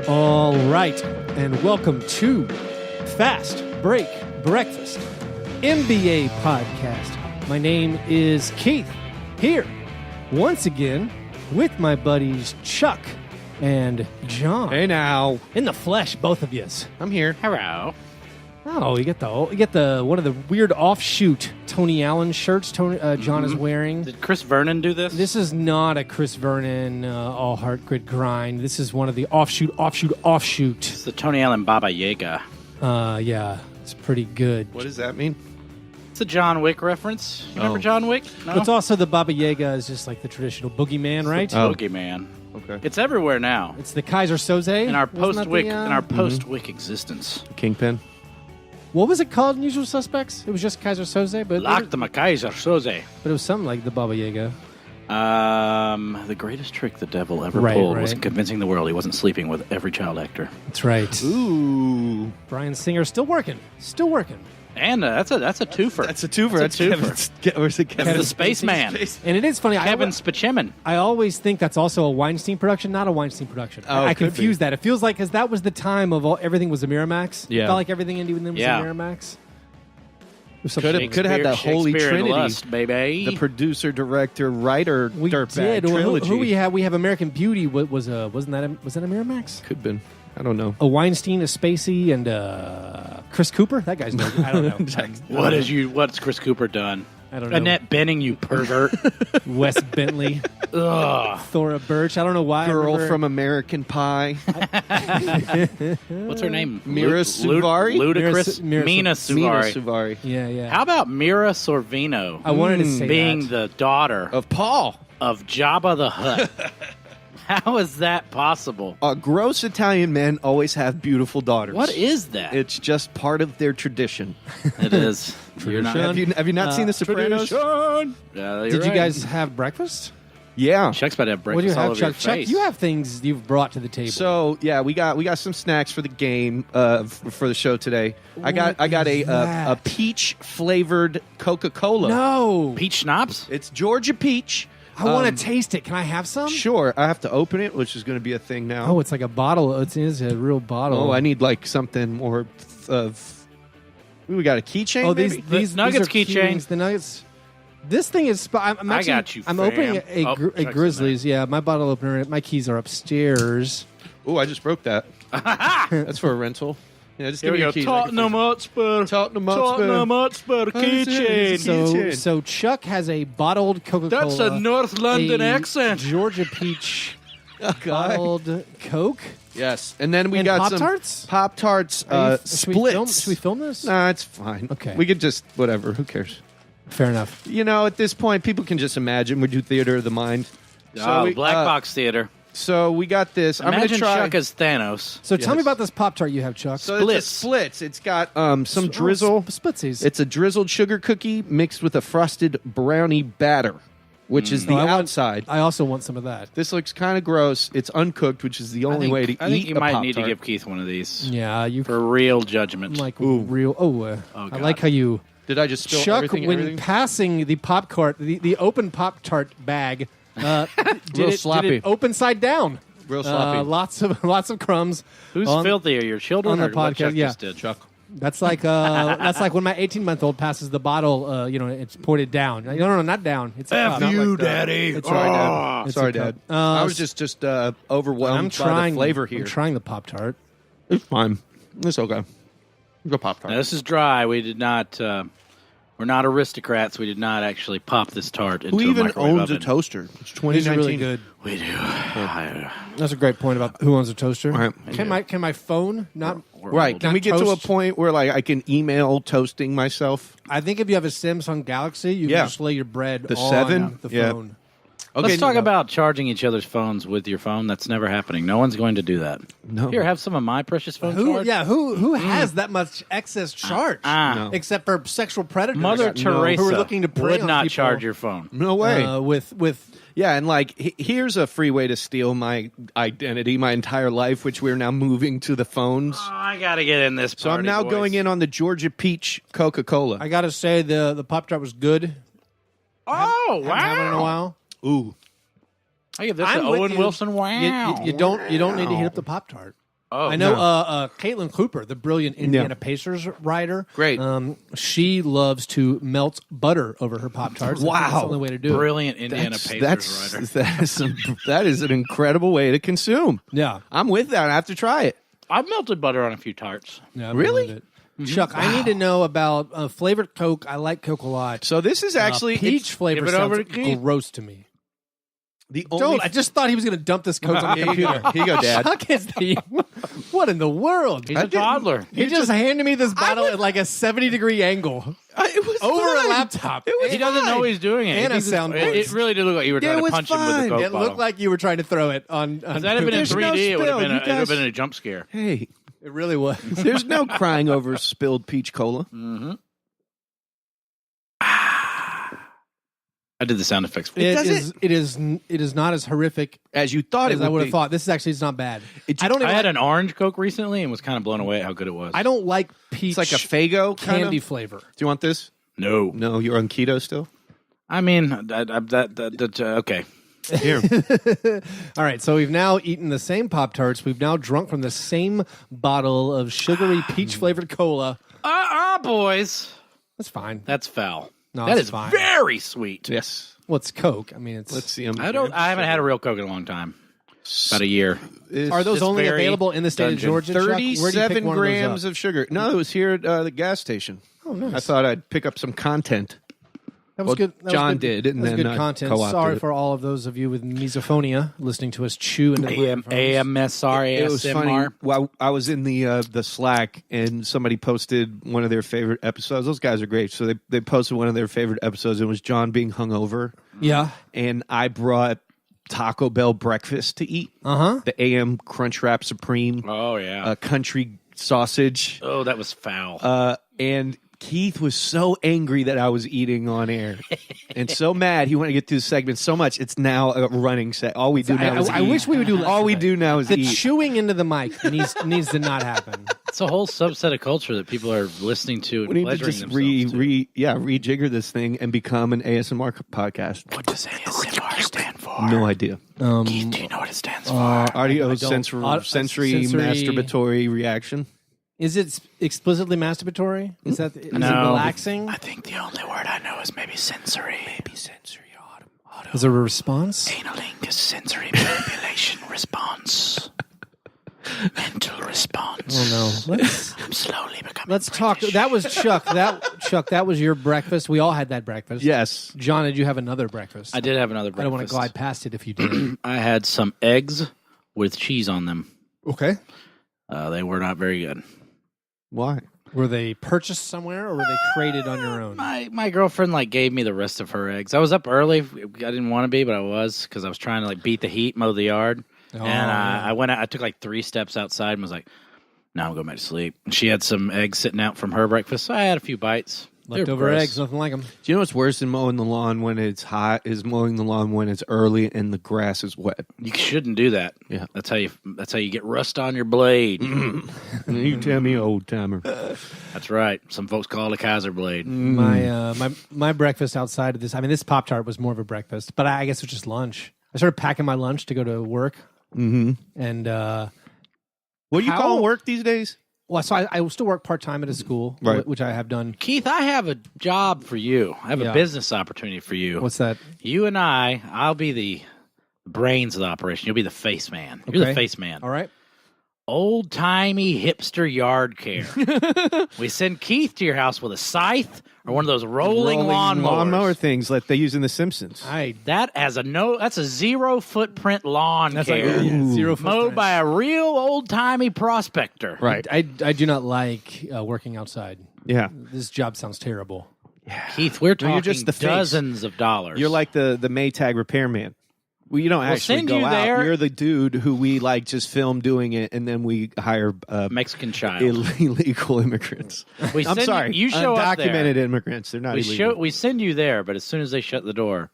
All right, and welcome to Fast Break Breakfast, NBA podcast. My name is Keith, here once again with my buddies Chuck and John. Hey now. In the flesh, both of yous. I'm here. Hello. Oh, you get the one of the weird offshoot Tony Allen shirts John is wearing. Did Chris Vernon do this? This is not a Chris Vernon all heart grit grind. This is one of the offshoot. It's the Tony Allen Baba Yaga. Yeah, it's pretty good. What does that mean? It's a John Wick reference. You remember John Wick? No? It's also the Baba Yaga is just like the traditional boogeyman, right? Boogeyman. Okay. It's everywhere now. It's the Kaiser Soze In our post-Wick, the, Wick existence. Kingpin. What was it called in Usual Suspects? It was just Kaiser Soze, but Lock the Kaiser Soze. But it was something like the Baba Yaga. The greatest trick the devil ever pulled was convincing the world he wasn't sleeping with every child actor. That's right. Ooh. Bryan Singer still working. And that's a twofer. That's a twofer. That's a twofer. Where's it Kevin? the spaceman. And it is funny. Kevin Spachemin. I always think that's also a Weinstein production, not a Weinstein production. Oh, I confuse that. It feels like because that was the time of everything was a Miramax. Yeah. It felt like everything in them was Yeah. a Miramax. Could have had the Holy Shakespeare and Trinity, Lust, baby. the producer, director, writer, We dirtbag did. trilogy. Who we have? We have American Beauty. Was that a Miramax? Could have been. I don't know. A Weinstein, a Spacey, and Chris Cooper. That guy's no good. I don't know. What's Chris Cooper done? I don't know. Annette Bening, you pervert. Wes Bentley, Ugh. Thora Birch. I don't know why. Girl from American Pie. What's her name? Mira Suvari? Ludicrous. Mira Mina Suvari. Suvari. Yeah. How about Mira Sorvino? I wanted to say being that. the daughter Of Paul. of Jabba the Hutt. How is that possible? Gross Italian men always have beautiful daughters. What is that? It's just part of their tradition. It is. You're not, Have you not seen The Sopranos? Did you guys have breakfast? Yeah. Chuck's about to have What do you breakfast all have, over Chuck? your Chuck, face. you have things you've brought to the table. So yeah, we got some snacks for the game for the show today. I got is a that? peach flavored Coca-Cola. No. peach schnapps? It's Georgia peach. I want to taste it. Can I have some? Sure, I have to open it, which is going to be a thing now. Oh, it's like a bottle. It is a real bottle. Oh, I need like something more of. We got a keychain. Oh, maybe? these Nuggets are keychains. The Nuggets. This thing is. I'm I actually, got you, I'm fam. opening a Chuck's in Grizzlies. Yeah, my bottle opener. My keys are upstairs. Oh, I just broke that. That's for a rental. Yeah, just Here give we me go. your keys. Tottenham Hotspur. Tottenham Hotspur. Keychain. So Chuck has a bottled Coca-Cola. That's a North London a accent. Georgia peach God. bottled Coke. Yes, and then we And got Pop-Tarts? some Pop-Tarts splits. Should we film this? Nah, it's fine. Okay. We could just whatever. Who cares? Fair enough. You know, at this point, people can just imagine. We do theater of the mind. Black box theater. So we got this. I'm Imagine gonna try. Chuck as Thanos. So tell me Yes. about this Pop-Tart you have, Chuck. So it's a splits. It's got some drizzle. Splitsies. It's a drizzled sugar cookie mixed with a frosted brownie batter, which is the outside. I also want some of that. This looks kind of gross. It's uncooked, which is the only way to I eat think you a might Pop-Tart. need to give Keith one of these Yeah, you for real judgment. like real. I God. like how you. Did I just spill Chuck, everything? when passing the Pop-Tart, the open Pop-Tart bag, did sloppy. it open side down. Real sloppy. Lots of crumbs. Who's on- filthier, your children on the or what podcast, Chuck yeah. just did? Chuck. That's like when my 18-month-old passes the bottle. It's pointed down. No, not down. It's up. F you, like that. Daddy. It's Sorry, Dad. It's Sorry, a cup. Dad. I was just overwhelmed by the flavor here. I'm trying the Pop-Tart. It's fine. It's okay. It's a Pop-Tart. Now, this is dry. We did not. We're not aristocrats. We did not actually pop this tart into Who a even microwave owns oven. a toaster? It's These 2019. are really good. We do. That's a great point about who owns a toaster. Right. Can my phone not? Right. Can Not we get to a toast? point where like I can email toasting myself? I think if you have a Samsung Galaxy, you Yeah. can just lay your bread The on 7? the Yeah. phone. Okay. Let's talk about charging each other's phones with your phone. That's never happening. No one's going to do that. No. Here, have some of my precious phone Who? charge. Yeah. Who has that much excess charge? No. Except for sexual predators. Mother Teresa who are looking to prey would on not people, charge your phone. No way. with Yeah, and like here's a free way to steal my identity, my entire life, which we're now moving to the phones. Oh, I gotta get in this. So I'm party, now boys. going in on the Georgia Peach Coca-Cola. I gotta say the Pop-Tart was good. Oh Haven't had one in a wow! while. Ooh, I give this I'm to with Owen you. Wilson. Wow! You don't need to heat up the Pop-Tart. Oh, I know Caitlin Cooper, the brilliant Indiana Pacers writer. Great. She loves to melt butter over her Pop-Tarts. Wow. That's the only way to do Brilliant Indiana Pacers writer. That is an incredible way to consume. Yeah. I'm with that. I have to try it. I've melted butter on a few tarts. Yeah, I Really? believe it. Chuck, I need to know about flavored Coke. I like Coke a lot. So this is actually peach flavor give it sounds over to Keith. gross to me. the only. I just thought he was going to dump this Coke on the Here you computer. go. Here you go, Dad. Chuck is what in the world? He's a toddler. He just handed me this bottle at like a 70-degree angle It was over fine. a laptop. It was He doesn't know he's doing it. And He a thinks sound it voice. really did look like you were trying it to was punch him with fine. the Coke It bottle. looked like you were trying to throw it on. If that had been in There's no 3D, it would have spill. been You guys- a jump scare. Hey, It really was. there's no crying over spilled peach cola. Mm-hmm. I did the sound effects. It is not as horrific As you thought as it I would would be. have thought. This is actually it's not bad. It's- I don't. Even I had an orange Coke recently and was kind of blown away at how good it was. I don't like peach. It's like a Faygo candy kind of. flavor. Do you want this? No. No, you're on keto still. I mean, okay. Here, All right, so we've now eaten the same Pop-Tarts. We've now drunk from the same bottle of sugary peach-flavored cola. Boys. That's fine. That's foul. No, that it's is fine. very sweet. yes. Well, it's Coke. I mean, it's. Let's see. I haven't had a real Coke in a long time. About a year. Are those Just only very available in the state dungeon. of Georgia? Chuck? Where do you pick 37 one of those grams up? of sugar. No, it was here at the gas station. Oh, nice. I thought I'd pick up some content. That was Well, good. That was John good. did, and that was then good I content. co-opted Sorry it. for all of those of you with misophonia listening to us chew into the microphones. AMSR, It was funny. Well, I was in the Slack, and somebody posted one of their favorite episodes. Those guys are great. So they posted one of their favorite episodes. It was John being hungover, Yeah. and I brought Taco Bell breakfast to eat. The AM Crunchwrap Supreme, Oh, yeah. country sausage, Oh, that was foul. and Keith was so angry that I was eating on air, and so mad he wanted to get through the segment so much. It's now a running set. All we do now is I eat. wish we would do less All of we that. do now is The eat. chewing into the mic needs to not happen. It's a whole subset of culture that people are listening to and We need to pleasuring just themselves to. rejigger this thing and become an ASMR podcast. What does ASMR stand for? No idea. Keith, do you know what it stands for? Audio I don't. sensory Sensory- masturbatory reaction. Is it explicitly masturbatory? Is that is it No. relaxing? I think the only word I know is maybe sensory. Is there a response? Analingus sensory manipulation response. Mental response. Oh no. I'm slowly becoming Let's talk. That was Chuck. That was your breakfast. We all had that breakfast. Yes. John, did you have another breakfast? I did have another I breakfast. don't want to glide past it if you did. I had some eggs with cheese on them. Okay. They were not very good. Why? Were they purchased somewhere or were they created on your own? My girlfriend gave me the rest of her eggs. I was up early. I didn't want to be, but I was because I was trying to beat the heat, mow the yard. Oh, And yeah. I went out. I took 3 steps outside and was like, "Now I'm going back to sleep." And she had some eggs sitting out from her breakfast. So I had a few bites. They were Leftover gross. eggs, nothing like them. Do you know what's worse than mowing the lawn when it's hot is mowing the lawn when it's early and the grass is wet. You shouldn't do that. Yeah. That's how you get rust on your blade. You tell me, old timer. That's right. Some folks call it a Kaiser blade. My breakfast outside of this, I mean, this Pop-Tart was more of a breakfast, but I guess it was just lunch. I started packing my lunch to go to work. Mm-hmm. And, What do you How- call work these days? well, so I still work part-time at a school, Right. which I have done. Keith, I have a job for you. I have Yeah. a business opportunity for you. What's that? You and I'll be the brains of the operation. You'll be the face man. You're Okay. the face man. All right. Old timey hipster yard care. We send Keith to your house with a scythe or one of those rolling lawnmowers. lawnmower things like they use in The Simpsons. That's a 0 footprint lawn That's care. like zero Mowed footprint. by a real old timey prospector. Right. I do not like working outside. Yeah. This job sounds terrible. Keith, we're No, talking you're just the face. dozens of dollars. You're like the Maytag repairman. Well, you don't actually send go you out. there. You're the dude who we just film doing it, and then we hire Mexican child. illegal immigrants. We I'm send sorry, you show up there. undocumented immigrants. They're not illegal. We send you there, but as soon as they shut the door,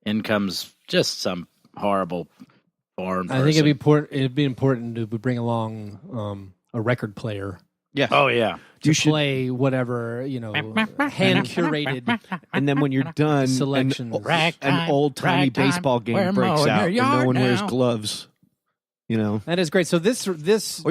in comes just some horrible foreign person. I think it'd be important to bring along a record player Yeah. Oh yeah. to play whatever hand curated. And then when you're done, Selections. an old timey Ragtime, baseball we're game breaks mowing out, your and no yard one wears now. gloves. You know, That is great. So this, or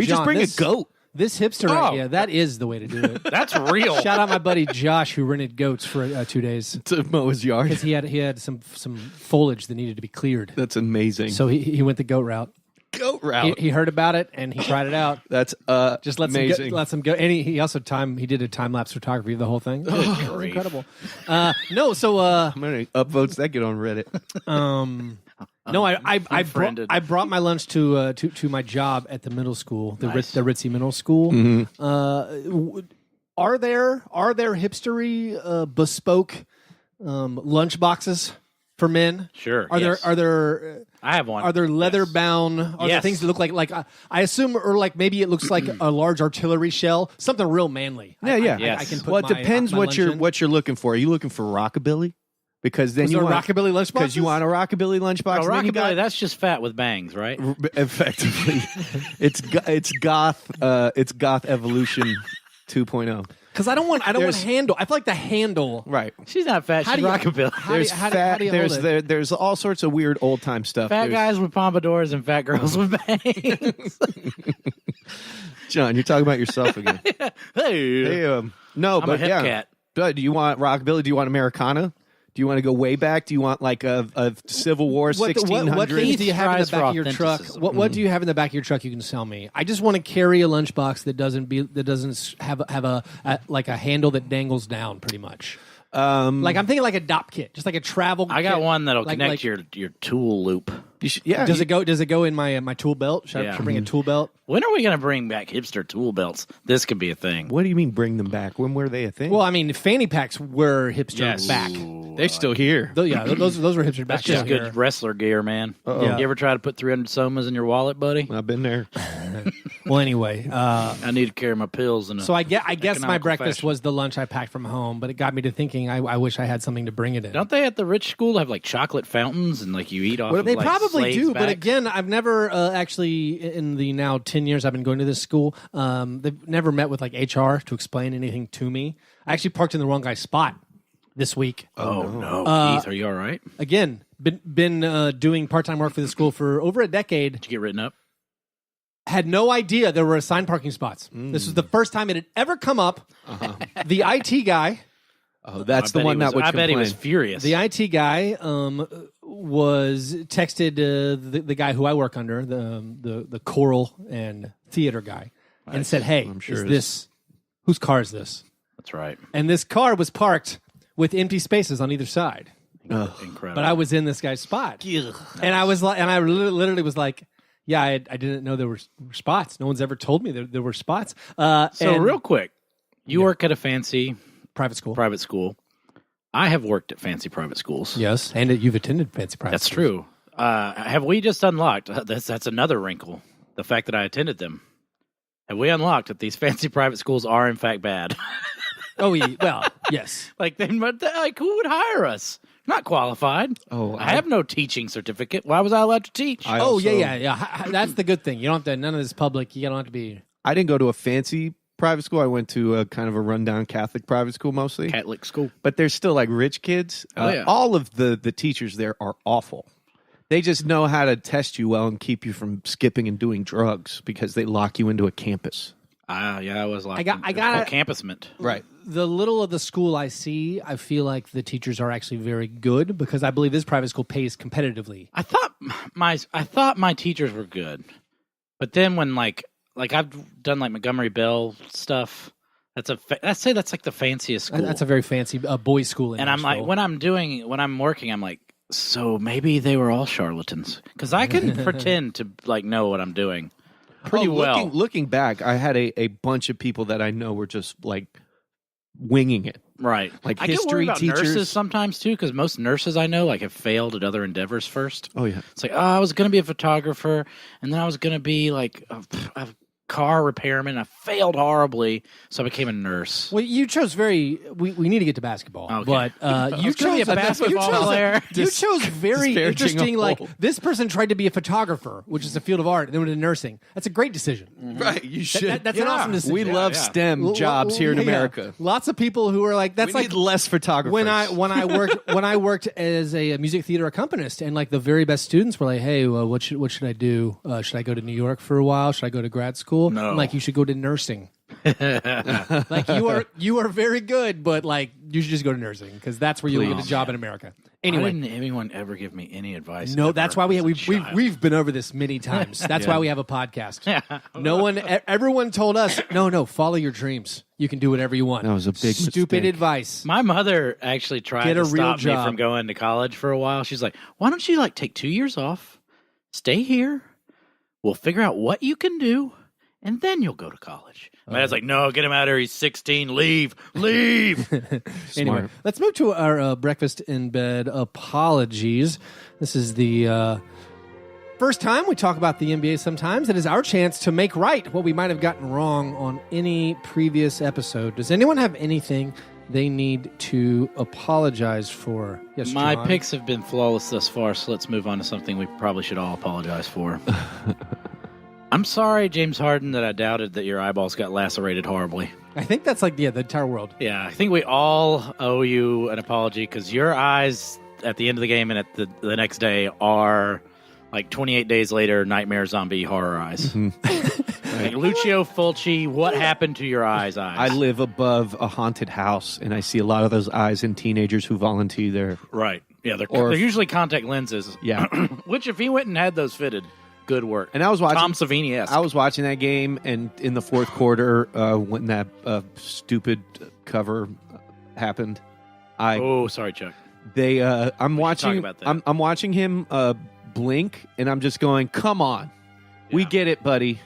you John, just bring this, a goat. This hipster idea, that is the way to do it. That's real. Shout out my buddy Josh who rented goats for 2 days To mow his yard. because he had some foliage that needed to be cleared. That's amazing. So he went the goat route. Goat route. He heard about it and he tried it out. That's Just lets amazing. him go. And he also he did a time lapse photography of the whole thing. It was incredible. No, so How many upvotes that get on Reddit? no, I brought my lunch to my job at the middle school, the Ritzy Middle School. Mm-hmm. Are there hipstery bespoke lunch boxes for men? Sure. Are yes. there? I have one. Are there leather bound? Are there Yes. things that look like I assume, or like maybe it looks like a large artillery shell, something real manly? Yeah, yeah. I can put Well, it depends my what lunch you're in. what you're looking for. Are you looking for rockabilly? Because then Is you there want rockabilly lunchboxes? because you want a rockabilly lunchbox. Oh, and then you rockabilly, got- that's just fat with bangs, right? effectively, it's goth evolution 2.0. Because I don't want There's- handle. I feel like the handle. Right. She's not fat. How She's do you- rockabilly. There's how fat. do you hold it? There's all sorts of weird old time stuff. Fat There's- guys with pompadours and fat girls with bangs. John, you're talking about yourself again. Hey. Hey, no, I'm a but hip yeah. cat. Do you want rockabilly? Do you want Americana? Do you want to go way back? Do you want like a Civil War 1600s? What things do you have in the Strives back for of your truck? authenticism. What do you have in the back of your truck you can sell me? I just want to carry a lunchbox that doesn't have a handle that dangles down, pretty much. Like I'm thinking like a DOP kit, just like a travel. I got kit. one that'll Like- connect like- your tool loop. Does it go in my tool belt? Should I bring a tool belt? When are we going to bring back hipster tool belts? This could be a thing. What do you mean bring them back? When were they a thing? Well, I mean, fanny packs were hipster Yes. back. they're still here. Those were hipster back. That's just here. good wrestler gear, man. Yeah. You ever try to put 300 somas in your wallet, buddy? I've been there. Well, anyway, I need to carry my pills. so I guess my economical breakfast fashion. was the lunch I packed from home, but it got me to thinking I wish I had something to bring it in. Don't they at the rich school have like chocolate fountains and like you eat off? Well, of, they like, probably slaves' do, but backs? again, I've never actually in the now 10 years I've been going to this school. They've never met with like HR to explain anything to me. I actually parked in the wrong guy's spot this week. Oh no, Keith, are you all right? Did Again, been doing part-time work for the school for over a decade. you get written up? Had no idea there were assigned parking spots. This was the first time it had ever come up. The IT guy. Oh, that's I the bet one he was, that would I bet he complain. was furious. The IT guy was texted the guy who I work under, the choral and theater guy, and said, "Hey, I'm sure is it this whose car is this?" That's right. And this car was parked with empty spaces on either side. Incredible. But I was in this guy's spot, and I was like, and I literally was like, "Yeah, I didn't know there were spots. No one's ever told me there were spots." So and real quick, you work at a fancy private school. private school. I have worked at fancy private schools. Yes, and you've attended fancy private. That's schools. true. Have we just unlocked? That's another wrinkle. The fact that I attended them. Have we unlocked that these fancy private schools are in fact bad? Oh, yeah, well, yes. Like who would hire us? Not qualified. Oh, I have no teaching certificate. Why was I allowed to teach? I Oh, also- yeah. That's the good thing. You don't have to. None of this public. You don't have to be. I didn't go to a fancy private school. I went to a kind of a rundown Catholic private school mostly. Catholic school. But there's still like rich kids. Oh, yeah. All of the teachers there are awful. They just know how to test you well and keep you from skipping and doing drugs because they lock you into a campus. Yeah, I was like, I got campusment. Right. The little of the school I see, I feel like the teachers are actually very good because I believe this private school pays competitively. I thought my teachers were good, but then when like I've done like Montgomery Bell stuff. I'd say that's like the fanciest school. That's a very fancy boys' school. In and I'm like when I'm working, I'm like, so maybe they were all charlatans because I can pretend to like know what I'm doing pretty well. Looking back, I had a bunch of people that I know were just like winging it. Right. Like I get history worried about teachers. nurses sometimes too, because most nurses I know like have failed at other endeavors first. Oh yeah. It's like, I was going to be a photographer, and then I was going to be like car repairman. I failed horribly, so I became a nurse. Well, you chose we need to get to basketball, Okay. but you chose a basketball player. You chose very disparaging interesting. a Like whole. this person tried to be a photographer, which is a field of art, and then went into nursing. That's a great decision. Right, you should. That's an awesome decision. We love STEM jobs here in Yeah. America. Lots of people who are like, that's We like need less photographers. when I worked as a music theater accompanist, and like the very best students were like, "Hey, what should I do? Should I go to New York for a while? Should I go to grad school?" No. I'm like, you should go to nursing. Like you are very good, but like you should just go to nursing because that's where you'll get a job in America. Anyway, Why didn't anyone ever give me any advice? no, ever that's why as a child? we've been over this many times. That's why we have a podcast. Yeah. Everyone told us, no, follow your dreams. You can do whatever you want. That was a big stupid mistake. advice. My mother actually tried Get a to real stop me job. from going to college for a while. She's like, "Why don't you like take 2 years off, stay here? We'll figure out what you can do, and then you'll go to college." My dad's like, "No, get him out of here. He's 16. Leave." Anyway, let's move to our breakfast in bed apologies. This is the first time we talk about the NBA sometimes. It is our chance to make right what we might have gotten wrong on any previous episode. Does anyone have anything they need to apologize for? Yes, My John? picks have been flawless thus far, so let's move on to something we probably should all apologize for. I'm sorry, James Harden, that I doubted that your eyeballs got lacerated horribly. I think that's like, the entire world. Yeah, I think we all owe you an apology because your eyes at the end of the game and at the next day are like 28 days later, nightmare zombie horror eyes. Like Lucio Fulci, what happened to your eyes? I live above a haunted house, and I see a lot of those eyes in teenagers who volunteer there. Right. Yeah, they're usually contact lenses. Yeah. Which, if he went and had those fitted, good work. And I was watching Tom Savini-esque. I was watching that game, and in the fourth quarter, when that stupid cover happened, Oh, sorry, Chuck. I'm watching. talk about that. I'm watching him blink, and I'm just going, "Come on, we Yeah. get it, buddy.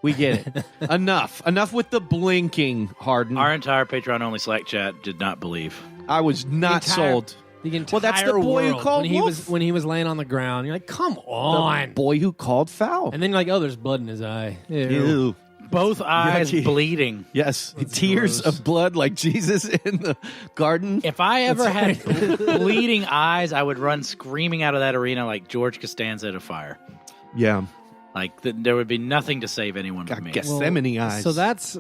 We get it. Enough with the blinking, Harden." Our entire Patreon-only Slack chat did not believe. I was not sold. The entire Well, that's the boy who world, called when Wolf. he was laying on the ground. You're like, come on. The boy who called foul. And then you're like, oh, there's blood in his eye. Ew. Ew. Both eyes Yucky. bleeding. Yes, tears gross. of blood like Jesus in the garden. If I ever had bleeding eyes, I would run screaming out of that arena like George Costanza at a fire. Yeah, Like there would be nothing to save anyone from me. Gethsemane eyes. So that's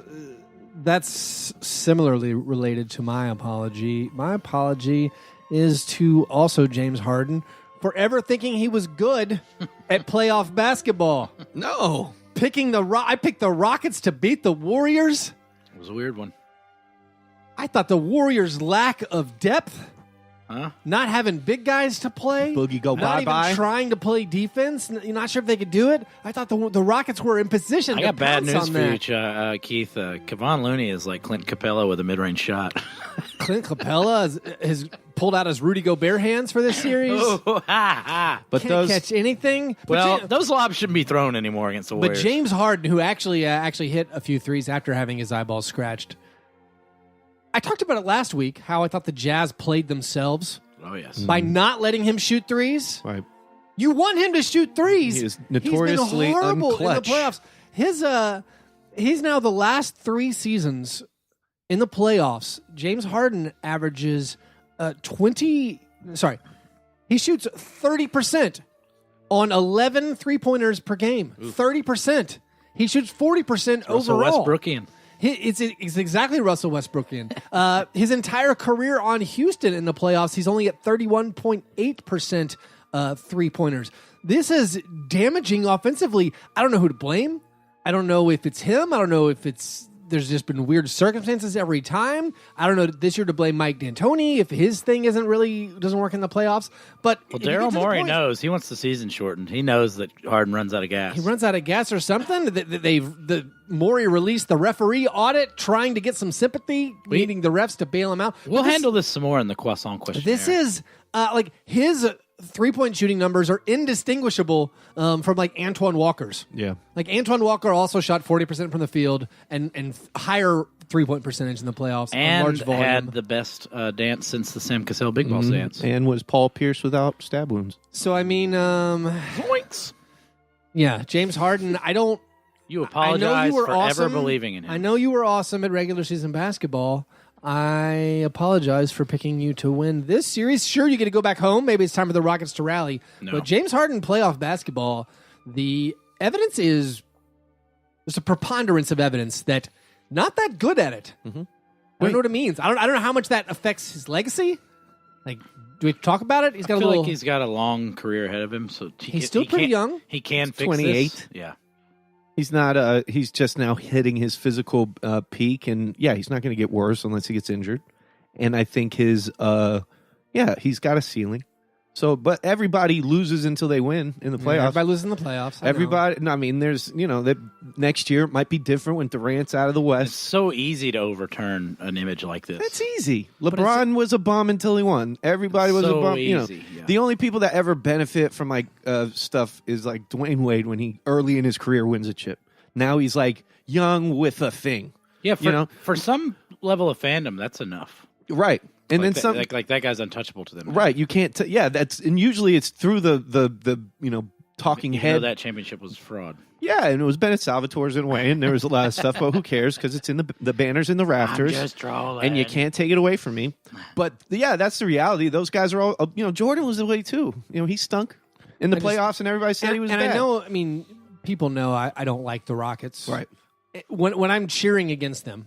similarly related to my apology. My apology is to also James Harden for ever thinking he was good at playoff basketball. no. I picked the Rockets to beat the Warriors. It was a weird one. I thought the Warriors' lack of depth, Huh? not having big guys to play, Boogie go not even bye-bye. trying to play defense, you're not sure if they could do it. I thought the Rockets were in position I to got bad pounce news on for that. you, Keith. Kevon Looney is like Clint Capella with a mid-range shot. Clint Capella has pulled out his Rudy Gobert hands for this series. Oh, ha. But Can't those catch anything. Well, but, those lobs shouldn't be thrown anymore against the Warriors. James Harden, who actually hit a few threes after having his eyeballs scratched. I talked about it last week, how I thought the Jazz played themselves Oh, yes. by not letting him shoot threes. right. You want him to shoot threes. He is notoriously He's been horrible in the unclutch. playoffs. He's now the last 3 seasons in the playoffs. James Harden averages he shoots 30% on 11 3-pointers per game. 30%. He shoots 40% Russell overall. Westbrookian. It's exactly Russell Westbrookian. His entire career on Houston in the playoffs, he's only at 31.8% 3-pointers. This is damaging offensively. I don't know who to blame. I don't know if it's him. I don't know if there's just been weird circumstances every time. I don't know this year to blame Mike D'Antoni if his thing doesn't work in the playoffs. But Well, Daryl Morey knows. He wants the season shortened. He knows that Harden runs out of gas. He runs out of gas or something. The Morey released the referee audit, trying to get some sympathy, needing the refs to bail him out. We'll handle this some more in the Croissant questionnaire. This is like his 3-point shooting numbers are indistinguishable from like Antoine Walker's. Yeah. Like Antoine Walker also shot 40% from the field and higher 3-point percentage in the playoffs. on and large volume. had the best dance since the Sam Cassell Big Ball dance. And was Paul Pierce without stab wounds? So I mean, Points. yeah, James Harden. I don't You apologize for awesome. ever believing in him. I know you were awesome at regular season basketball. I apologize for picking you to win this series. Sure, you get to go back home. Maybe it's time for the Rockets to rally. No. But James Harden playoff basketball, the evidence is there's a preponderance of evidence that not that good at it. Mm-hmm. I don't know what it means. I don't know how much that affects his legacy. Like, do we talk about it? He's got I feel a little. like he's got a long career ahead of him, so He's still pretty young. He can fix 28. this. Yeah. He's not. He's just now hitting his physical peak, and he's not going to get worse unless he gets injured. And I think his, he's got a ceiling. So, but everybody loses until they win in the playoffs. Everybody loses in the playoffs. Everybody. No, I mean, there's that next year it might be different when Durant's out of the It's West. so easy to overturn an image like this. It's easy. LeBron was a bum until he won. Everybody was So a bum. easy, yeah. The only people that ever benefit from stuff is like Dwayne Wade when he early in his career wins a chip. Now he's like young with a thing. Yeah, for some level of fandom, that's enough. Right. And Like then some. like that guy's untouchable to them. now. Right. You can't. And usually it's through the talking Even head. though that championship was fraud. Yeah, and it was Bennett Salvatore's in a way, and there was a lot of stuff, but who cares? Because it's in the banners in the rafters. I'm just trolling. And you can't take it away from me. But that's the reality. Those guys are all. Jordan was the way too. He stunk in the playoffs, and everybody said he was. And bad. I know. I mean, people know I don't like the Rockets. Right. When I'm cheering against them,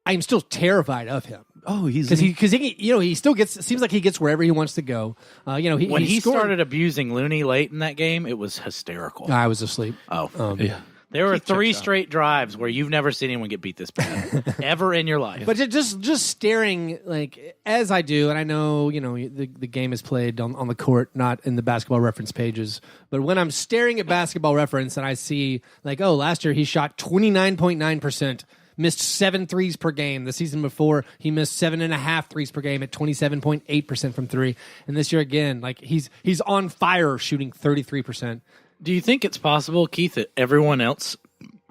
I'm still terrified of him. Oh, because he still gets. It seems like he gets wherever he wants to go. When he he scored- started abusing Looney late in that game, it was hysterical. I was asleep. Oh, Yeah. there were He 3 checks out. straight drives where you've never seen anyone get beat this bad ever in your life. But just staring like as I do, and I know the game is played on the court, not in the basketball reference pages. But when I'm staring at basketball reference and I see last year he shot 29.9%, missed 7 threes per game. The season before he missed 7.5 threes per game at 27.8% from three, and this year again, he's on fire shooting 33%. Do you think it's possible, Keith, that everyone else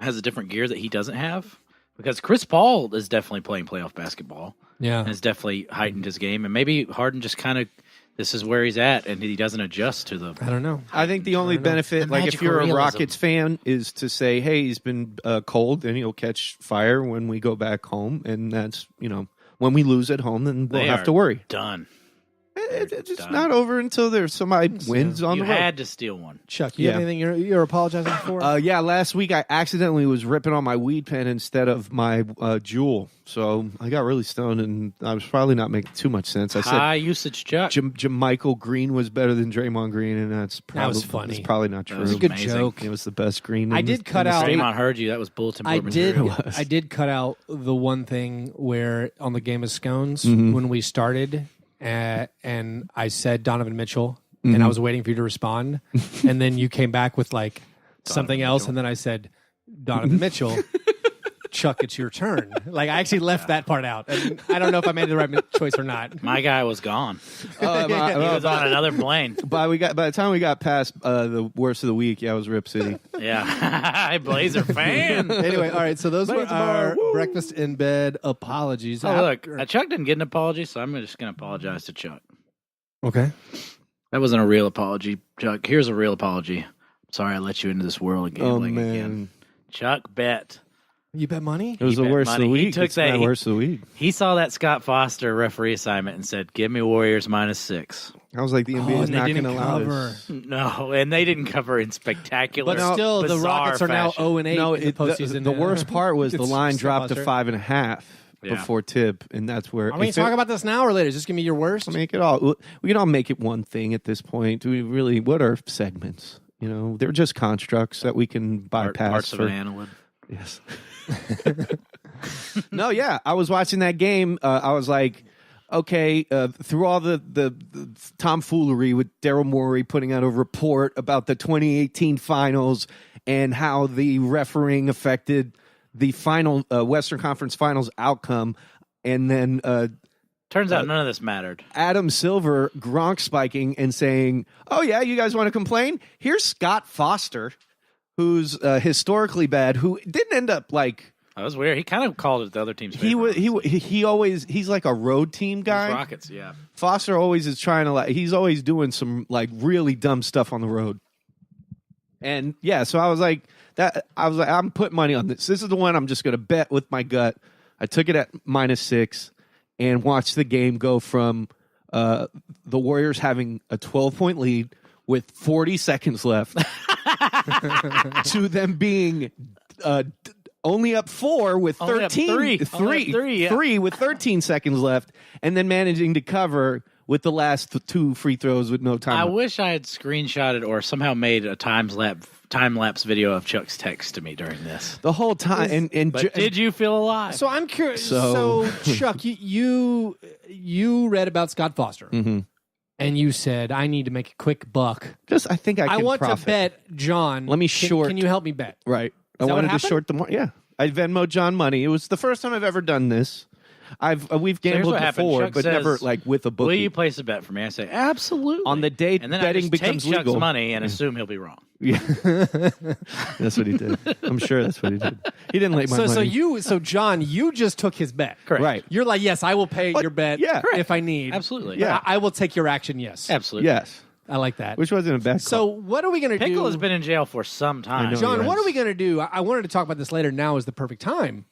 has a different gear that he doesn't have? Because Chris Paul is definitely playing playoff basketball. Yeah, And has definitely heightened his game. And maybe Harden just kind of, this is where he's at, and he doesn't adjust to the... I don't know. I think the only benefit, The if magical you're a realism. Rockets fan, is to say, hey, he's been cold, and he'll catch fire when we go back home. And that's, when we lose at home, then we'll They have are to worry. Done. It's done. not over until there's somebody wins on You the road. had to steal one. Chuck, you have anything you're apologizing for? Last week I accidentally was ripping on my weed pen instead of my Juul, so I got really stoned, and I was probably not making too much sense. I High usage Chuck. said Jamichael Green was better than Draymond Green, and that's probably, was funny. It's probably not true. That was a good amazing. joke. It was the best Green. I in did the- cut in the out- state. Draymond heard you. That was bulletin board I did. material. was. I did cut out the one thing where on the game of scones Mm-hmm. when we started, and I said Donovan Mitchell, and Mm-hmm. I was waiting for you to respond, and then you came back with something else, Mitchell. and then I said Donovan Mitchell. Chuck, it's your turn. I actually left that part out, and I don't know if I made the right choice or not. My guy was gone. Oh, He was on another plane. by the time we got past the worst of the week, it was Rip City. Yeah. Blazer fan. Anyway, all right. So those were Blaze the bar, our woo. breakfast in bed apologies. Oh, look. Chuck didn't get an apology, so I'm just going to apologize to Chuck. Okay. That wasn't a real apology, Chuck. Here's a real apology. Sorry I let you into this world of gambling again. Chuck bet. You bet money? It was He the bet worst of the money. He week. took It's my that- worst of the week. He saw that Scott Foster referee assignment and said, give me Warriors -6. I was like, the NBA is and they not going didn't to allow cover. this. No, and they didn't cover in spectacular. But still, the bizarre Rockets are now fashion. 0-8 No, in the postseason. the worst part was the It's line Scott dropped to Foster. 5.5 Yeah. before tip, and that's where. Are we going to talk about this now or later? Is this going to be your worst? Make it all. We can all make it one thing at this point. Do we really? What are segments? They're just constructs that we can bypass. Parts of an annelid. Yes. No, yeah. I was watching that game. I was like, okay, through all the tomfoolery with Daryl Morey putting out a report about the 2018 finals and how the refereeing affected the final Western Conference Finals outcome, and then Turns out none of this mattered. Adam Silver Gronk spiking and saying, "Oh yeah, you guys want to complain? Here's Scott Foster, who's historically bad, who didn't end up like." That was weird. He kind of called it the other team's He favorite. was he's like a road team guy. Rockets, yeah. Foster always is trying to he's always doing some really dumb stuff on the road. And yeah, so I was like, I'm putting money on this. This is the one I'm just going to bet with my gut. I took it at -6 and watched the game go from the Warriors having a 12-point lead with 40 seconds left to them being only up 4 with 13, three with 13 seconds left, and then managing to cover with the last 2 free throws with no time. I wish I had screenshotted or somehow made a time lapse video of Chuck's text to me during this. The whole time. But did you feel alive? So I'm curious. So Chuck, you read about Scott Foster, and you said, I need to make a quick buck. I think I want to bet John. Let me short. Can you help me bet? Right. I wanted to short the yeah. I Venmoed John money. It was the first time I've ever done this. We've gambled before, but never like with a bookie. Will you place a bet for me? I say absolutely. On the day and then betting I just becomes take Chuck's legal, money and assume he'll be wrong. Yeah, that's what he did. I'm sure that's what he did. He didn't like my money. So John, you just took his bet. Correct. Right. You're like, yes, I will pay your bet. Yeah. If I need. Absolutely. Yeah. I will take your action. Yes. Absolutely. Yes. I like that. Which wasn't a bad call. So what are we going to do? Pickle has been in jail for some time. John, what are we going to do? I wanted to talk about this later. Now is the perfect time.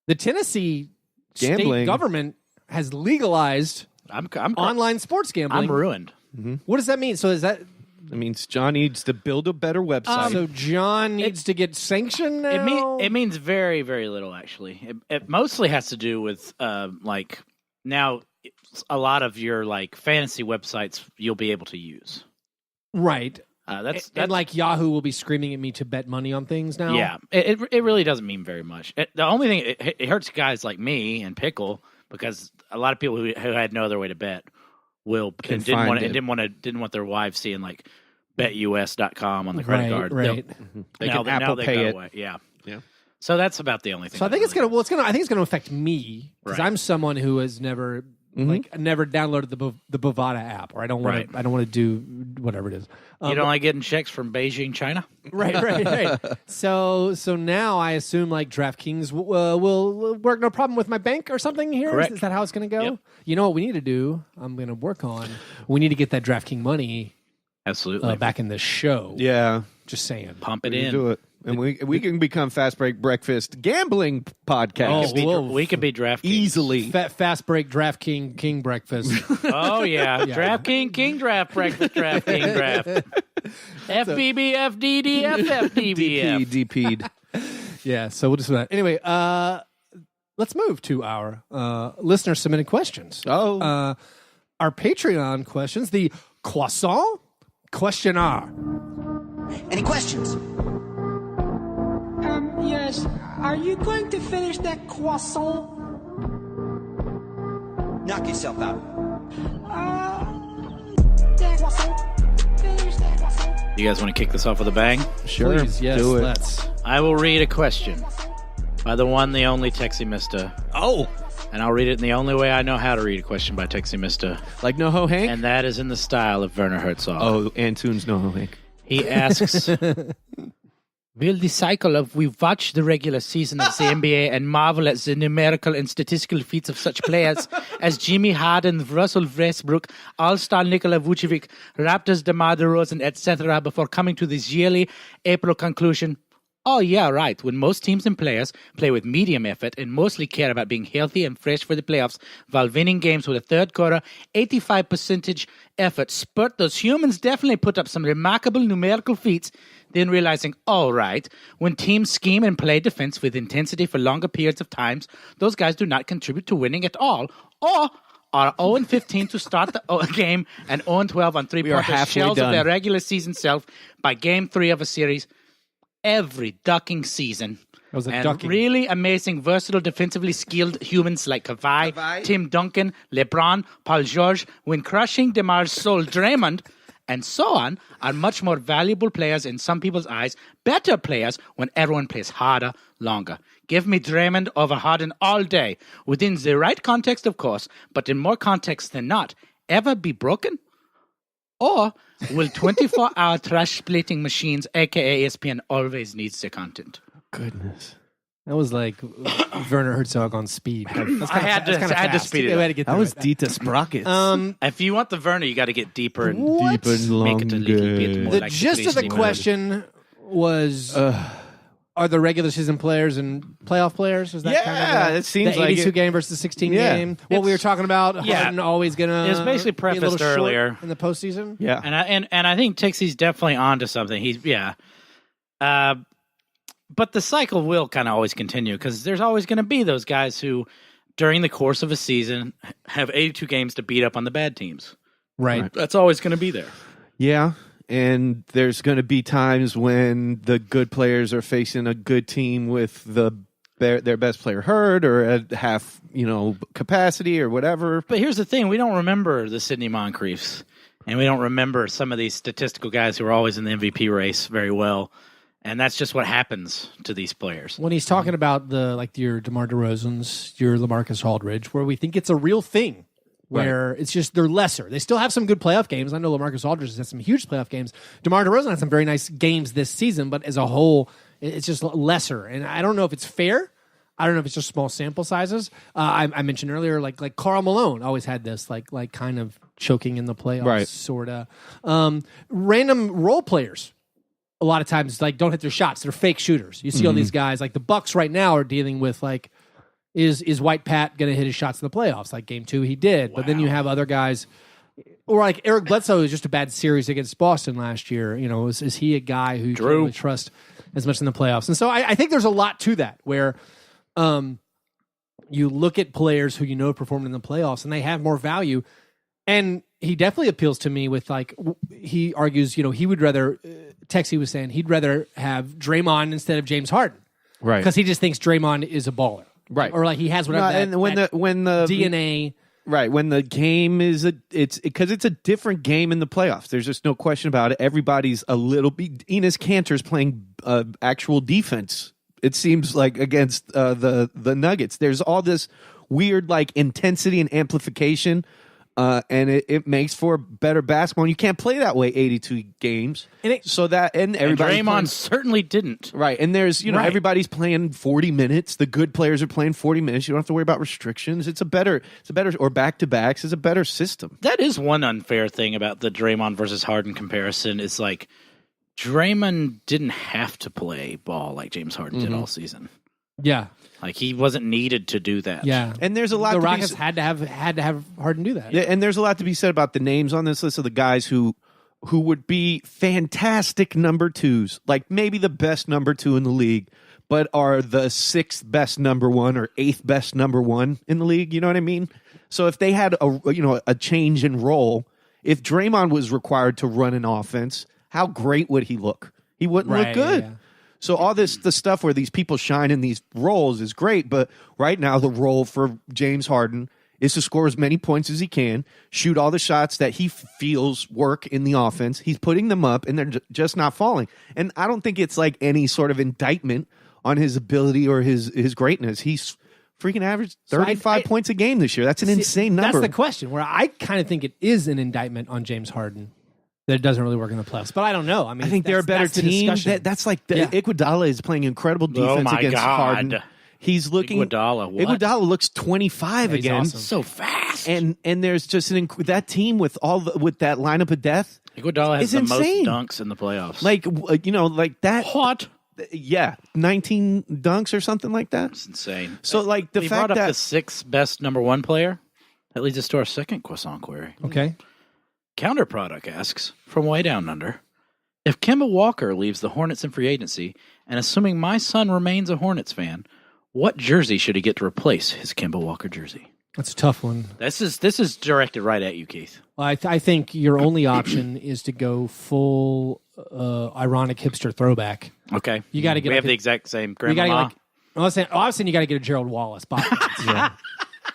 The Tennessee Gambling. state government has legalized I'm online sports gambling. I'm ruined. What does that mean? So is that... It means John needs to build a better website. so John needs to get sanctioned now? It means very, very little, actually. It mostly has to do with, like, now a lot of your, like, fantasy websites you'll be able to use. Right. That's and like Yahoo will be screaming at me to bet money on things now? Yeah. It really doesn't mean very much. The only thing, it hurts guys like me and Pickle because a lot of people who had no other way to bet didn't want their wives seeing like betus.com on the credit card. Right. They can Apple Pay it. Away. Yeah. Yeah. So that's about the only thing. So I think it's gonna affect me because I'm someone who has never never downloaded the Bovada app, or I don't want to do whatever it is. You don't like getting checks from Beijing, China? Right. So now I assume like DraftKings will work no problem with my bank or something here. Correct. Is that how it's going to go? Yep. You know what we need to do? I'm going to work on. We need to get that DraftKings money Absolutely. back in the show. Yeah. Just saying. Pump it We can in. do it. And we can become Fast Break Breakfast gambling podcast. We could be DraftKings. Easily. Fast break DraftKings King breakfast. Oh, yeah. DraftKings King Draft Breakfast DraftKings Draft. FBB, FDD, FFDBF. DP'd. Yeah, so we'll just do that. Anyway, let's move to our listener submitted questions. Oh. Our Patreon questions, the Croissant Questionnaire. Any questions? Yes. Are you going to finish that croissant? Knock yourself out. That croissant. Finish that croissant. You guys want to kick this off with a bang? Sure. Please, yes, do it. let's. I will read a question by the one, the only Texie Mister. Oh. And I'll read it in the only way I know how to read a question by Texie Mister. Like NoHo Hank? And that is in the style of Werner Herzog. Oh, Antunes NoHo Hank. He asks, will the cycle of we watch the regular season of the NBA and marvel at the numerical and statistical feats of such players as Jimmy Harden, Russell Westbrook, All-Star Nikola Vucevic, Raptors DeMar DeRozan, etc. before coming to this yearly April conclusion? Oh, yeah, right. When most teams and players play with medium effort and mostly care about being healthy and fresh for the playoffs while winning games with a third quarter, 85% effort spurt, those humans definitely put up some remarkable numerical feats, then realizing, all right, when teams scheme and play defense with intensity for longer periods of times, those guys do not contribute to winning at all, or are 0-15 to start the game and 0-12 on three-pointers, shells of their regular season self by game 3 of a series. Every ducking season. Really amazing, versatile, defensively skilled humans like Kawhi, Tim Duncan, LeBron, Paul George, when crushing DeMar's soul, Draymond, and so on, are much more valuable players in some people's eyes, better players when everyone plays harder, longer. Give me Draymond over Harden all day, within the right context, of course, but in more context than not. Ever be broken? Or will 24-hour trash splitting machines, aka ESPN, always needs the content? Goodness. That was like Werner Herzog on speed. I had to speed it up. We had to get That through was it. Dieter Sprockets. If you want the Werner, you got to get deeper and Deep and make it a little bit longer. more The like gist of the Christian. question was: are the regular season players and playoff players? Is that Yeah, kind of it seems the like 82 it. game versus the 16 Yeah. game? What we were talking about, Yeah. Harden always gonna. It was basically be a little prefaced short earlier. in the postseason. yeah. And I think Tixie's definitely onto something. He's but the cycle will kind of always continue because there's always going to be those guys who, during the course of a season, have 82 games to beat up on the bad teams. Right. That's always going to be there. Yeah, and there's going to be times when the good players are facing a good team with their best player hurt or at half, capacity or whatever. But here's the thing: we don't remember the Sidney Moncriefs, and we don't remember some of these statistical guys who are always in the MVP race very well. And that's just what happens to these players. When he's talking about your DeMar DeRozan's, your LaMarcus Aldridge, where we think it's a real thing, where it's just they're lesser. They still have some good playoff games. I know LaMarcus Aldridge has had some huge playoff games. DeMar DeRozan had some very nice games this season, but as a whole, it's just lesser. And I don't know if it's fair. I don't know if it's just small sample sizes. I mentioned earlier, like Karl Malone always had this, like kind of choking in the playoffs, Right. sort of. Random role players. A lot of times, don't hit their shots. They're fake shooters. You see all these guys, like the Bucks right now are dealing with is White Pat going to hit his shots in the playoffs? Like game 2, he did. But then you have other guys, or like Eric Bledsoe is just a bad series against Boston last year. Is he a guy who you can't really trust as much in the playoffs? And so I think there's a lot to that where you look at players who performed in the playoffs and they have more value. And he definitely appeals to me with he argues, he would rather, Texie was saying, he'd rather have Draymond instead of James Harden. Right. Because he just thinks Draymond is a baller. Right. Or he has whatever and when the DNA. Right, when the game is it's because it's a different game in the playoffs. There's just no question about it. Everybody's a little bit. Enes Kanter's playing actual defense. It seems like against the Nuggets. There's all this weird intensity and amplification. And it makes for better basketball. And you can't play that way 82 games. And everybody Draymond certainly didn't. Right. And there's, everybody's playing 40 minutes. The good players are playing 40 minutes. You don't have to worry about restrictions. It's a better or back-to-backs is a better system. That is one unfair thing about the Draymond versus Harden comparison is Draymond didn't have to play ball like James Harden did all season. Yeah. He wasn't needed to do that. Yeah. And there's a lot the to Rockets be, had to have Harden do that. Yeah, and there's a lot to be said about the names on this list of the guys who would be fantastic number twos, like maybe the best number 2 in the league, but are the 6th best number 1 or 8th best number 1 in the league. You know what I mean? So if they had a change in role, if Draymond was required to run an offense, how great would he look? He wouldn't look good. Yeah. So all the stuff where these people shine in these roles is great, but right now the role for James Harden is to score as many points as he can, shoot all the shots that he feels work in the offense. He's putting them up, and they're just not falling. And I don't think it's any sort of indictment on his ability or his greatness. He's freaking averaged 35 points a game this year. That's an insane number. That's the question, where I kind of think it is an indictment on James Harden. That it doesn't really work in the playoffs, but I don't know. I mean, I think they're a better team. That's Iguodala is playing incredible defense against Harden. He's looking. Iguodala looks 25 again, awesome. So fast. And there's just that team with that lineup of death. Iguodala has the insane. most dunks in the playoffs. Like that. What? Yeah, 19 dunks or something like that. It's insane. So the we fact brought up that the 6th best number 1 player. That leads us to our second croissant query. Okay. Counterproduct asks, from way down under, if Kemba Walker leaves the Hornets in free agency, and assuming my son remains a Hornets fan, what jersey should he get to replace his Kemba Walker jersey? That's a tough one. This is directed right at you, Keith. Well, I think your only option is to go full ironic hipster throwback. Okay. You got to get. We have the exact same You grandma. I was saying you got to get a Gerald Wallace, Bob.